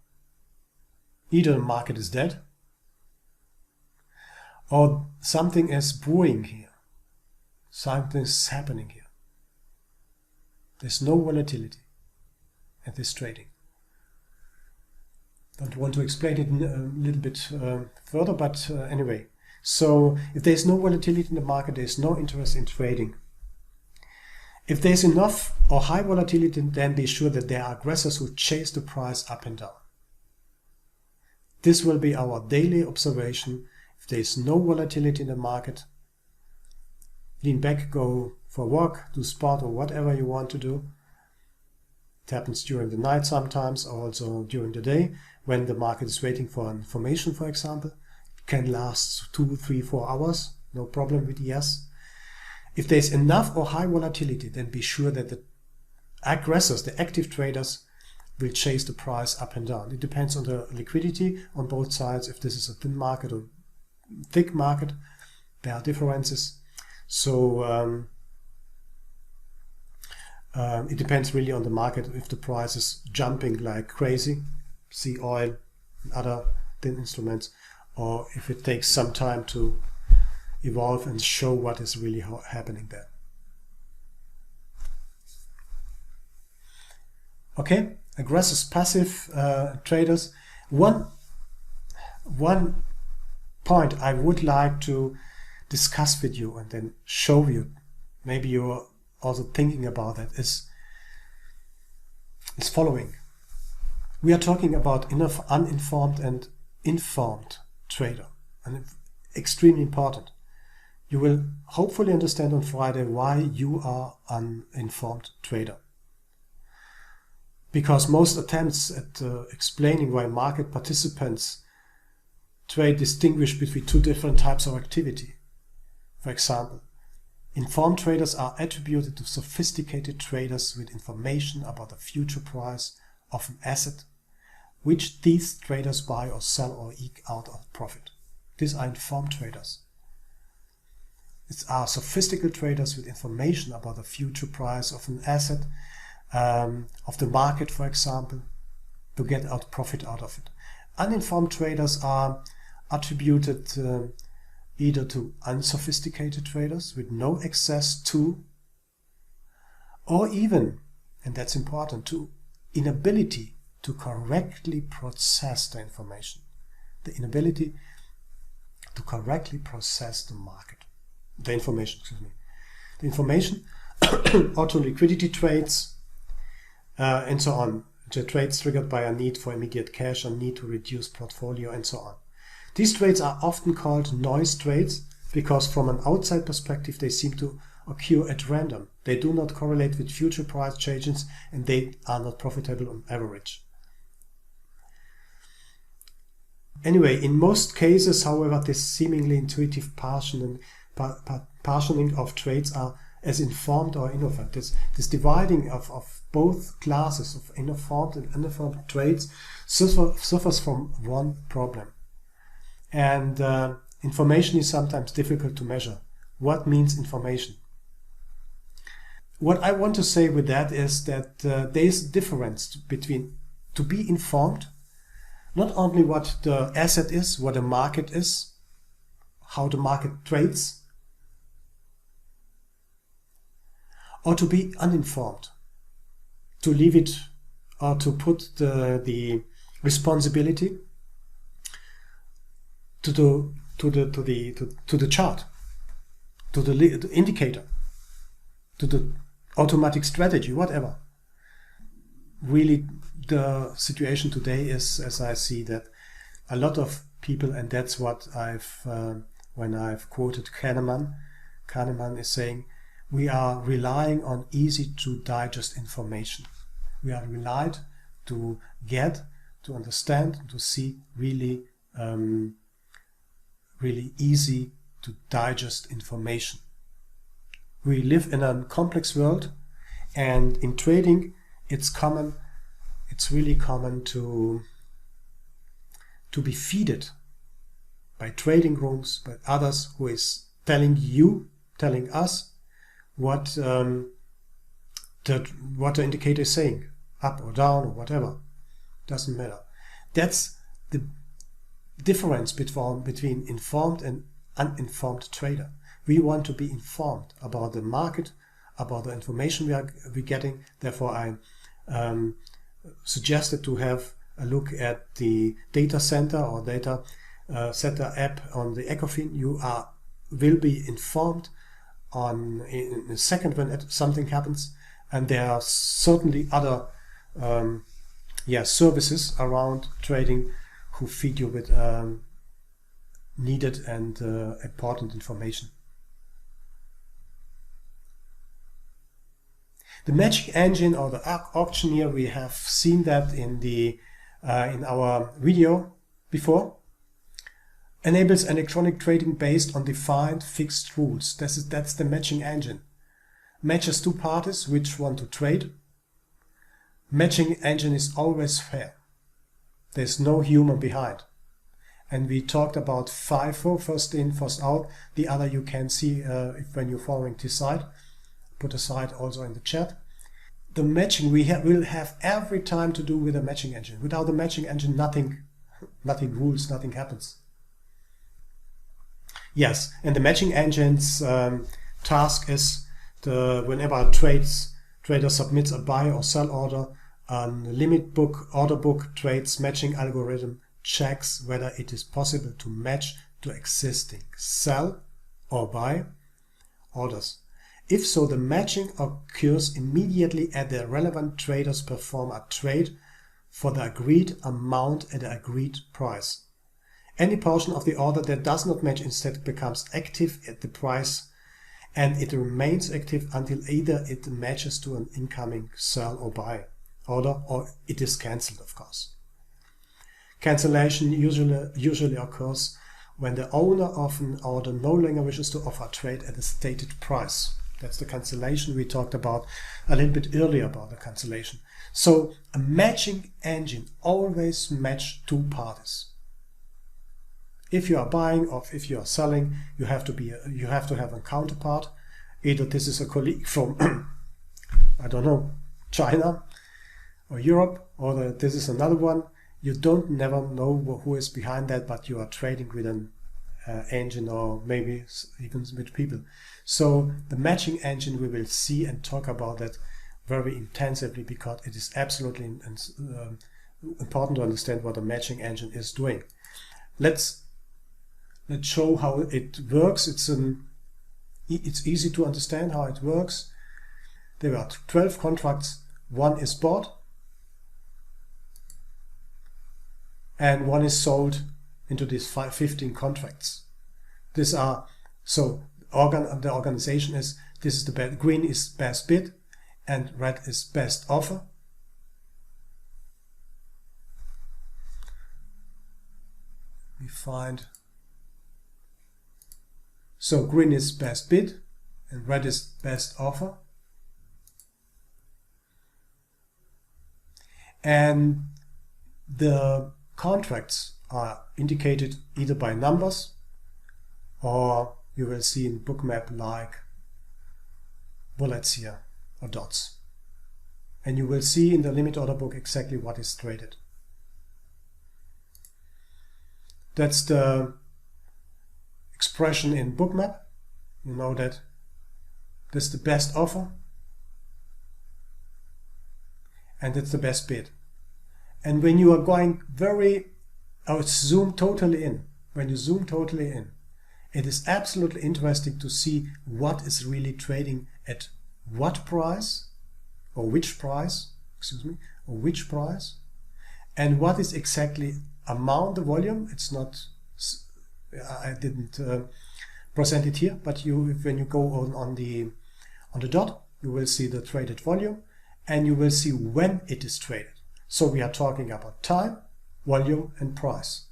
Either the market is dead or something is brewing here. Something is happening here. There's no volatility at this trading. Don't want to explain it a little bit further, but anyway. So if there's no volatility in the market, there's no interest in trading. If there's enough or high volatility, then be sure that there are aggressors who chase the price up and down. This will be our daily observation. If there's no volatility in the market, lean back, go for a walk, do sport or whatever you want to do. It happens during the night sometimes, or also during the day when the market is waiting for information, for example. It can last 2, 3, 4 hours, no problem with ES. If there's enough or high volatility, then be sure that the aggressors, the active traders, will chase the price up and down. It depends on the liquidity on both sides. If this is a thin market or thick market, there are differences. So it depends really on the market. If the price is jumping like crazy, see oil and other thin instruments, or if it takes some time to evolve and show what is really happening there. Okay, aggressive, passive traders. One point I would like to discuss with you and then show you, maybe you're also thinking about that, is following. We are talking about uninformed and informed trader, and extremely important. You will hopefully understand on Friday why you are an uninformed trader. Because most attempts at explaining why market participants trade distinguish between two different types of activity. For example, informed traders are attributed to sophisticated traders with information about the future price of an asset, which these traders buy or sell or eke out a profit. These are informed traders. These are sophisticated traders with information about the future price of an asset, of the market, for example, to get out profit out of it. Uninformed traders are attributed either to unsophisticated traders with no access to, or even, and that's important, to inability to correctly process the information. The inability to correctly process the market. The information, The information, or to liquidity trades, and so on. The trades triggered by a need for immediate cash, a need to reduce portfolio, and so on. These trades are often called noise trades because from an outside perspective they seem to occur at random. They do not correlate with future price changes and they are not profitable on average. Anyway, in most cases, however, this seemingly intuitive partitioning of trades are as informed or uninformed. This dividing of both classes of informed and uninformed trades suffers from one problem. And information is sometimes difficult to measure. What means information? What I want to say with that is that there is a difference between to be informed, not only what the asset is, what the market is, how the market trades, or to be uninformed, to leave it or to put the responsibility to the to the chart, to the indicator, to the automatic strategy, whatever. Really, the situation today is, as I see, that a lot of people, and that's what when I've quoted Kahneman is saying, we are relying on easy to digest information. We are relied to get, to understand, to see really, really easy to digest information. We live in a complex world, and in trading, it's really common to be fed by trading rooms, by others who is telling us what the indicator is saying, up or down or whatever, doesn't matter. That's the difference between informed and uninformed trader. We want to be informed about the market, about the information we're getting. Therefore, I suggested to have a look at the data center or data center app on the Ecofin. You will be informed in a second when something happens, and there are certainly other services around trading who feed you with needed and important information. The matching engine or the auctioneer, we have seen that in our video before, enables electronic trading based on defined fixed rules. That's the matching engine. Matches two parties which want to trade. Matching engine is always fair. There's no human behind. And we talked about FIFO, first in, first out. The other you can see when you're following this site. Put a site also in the chat. The matching will have every time to do with a matching engine. Without the matching engine, nothing rules, nothing happens. Yes, and the matching engine's task is whenever a trader submits a buy or sell order, a limit book, order book trades matching algorithm checks whether it is possible to match to existing sell or buy orders. If so, the matching occurs immediately and the relevant traders perform a trade for the agreed amount at the agreed price. Any portion of the order that does not match instead becomes active at the price, and it remains active until either it matches to an incoming sell or buy order or it is cancelled, of course. Cancellation usually occurs when the owner of an order no longer wishes to offer trade at a stated price. That's the cancellation we talked about a little bit earlier about the cancellation. So a matching engine always matches two parties. If you are buying or if you are selling, you have to have a counterpart. Either this is a colleague from I don't know, China or Europe, or this is another one. You don't never know who is behind that, but you are trading with an engine or maybe even with people. So the matching engine, we will see and talk about that very intensively because it is absolutely important to understand what a matching engine is doing. Let's show how it works. It's easy to understand how it works. There are 12 contracts. One is bought and one is sold into these 15 contracts. These are the organization is, this is the green is best bid and red is best offer. We find, so green is best bid and red is best offer. And the contracts are indicated either by numbers or you will see in bookmap like bullets here or dots. And you will see in the limit order book exactly what is traded. That's the expression in bookmap. You know that this is the best offer and it's the best bid. And when you are going zoom totally in, when you zoom totally in, it is absolutely interesting to see what is really trading at what price, or which price, and what is exactly amount the volume. It's not, I didn't present it here, but when you go on the dot, you will see the traded volume, and you will see when it is traded. So we are talking about time, volume, and price.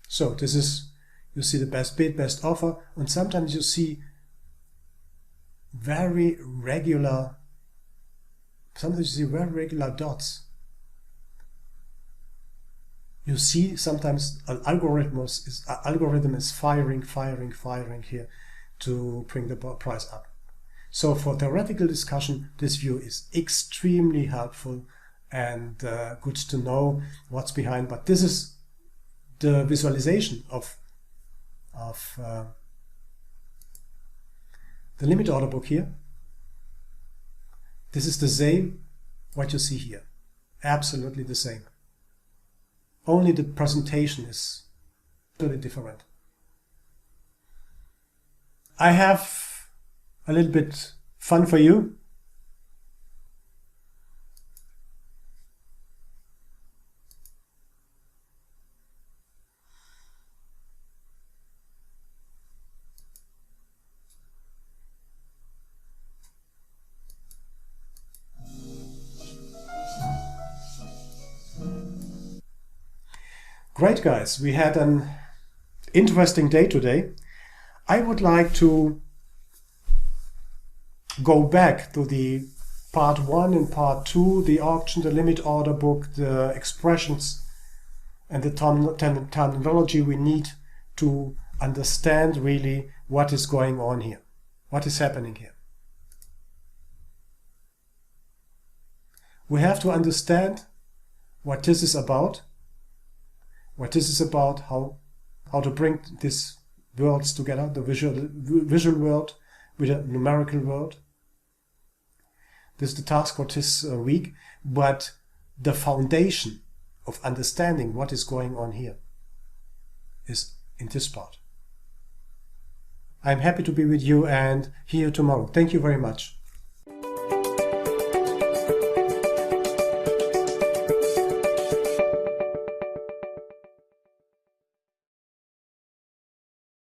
So this is, you see the best bid, best offer, and sometimes you see very regular dots. You see sometimes an algorithm is firing here to bring the price up. So for theoretical discussion, this view is extremely helpful and good to know what's behind. But this is the visualization of the limit order book here. This is the same what you see here, absolutely the same. Only the presentation is a little bit different. I have a little bit fun for you. Great, guys, we had an interesting day today. I would like to go back to the part 1 and part 2, the auction, the limit order book, the expressions and the terminology we need to understand really what is going on here, what is happening here. We have to understand what this is about, how to bring these worlds together, the visual world with a numerical world. This is the task for this week, but the foundation of understanding what is going on here is in this part. I'm happy to be with you and see you tomorrow. Thank you very much.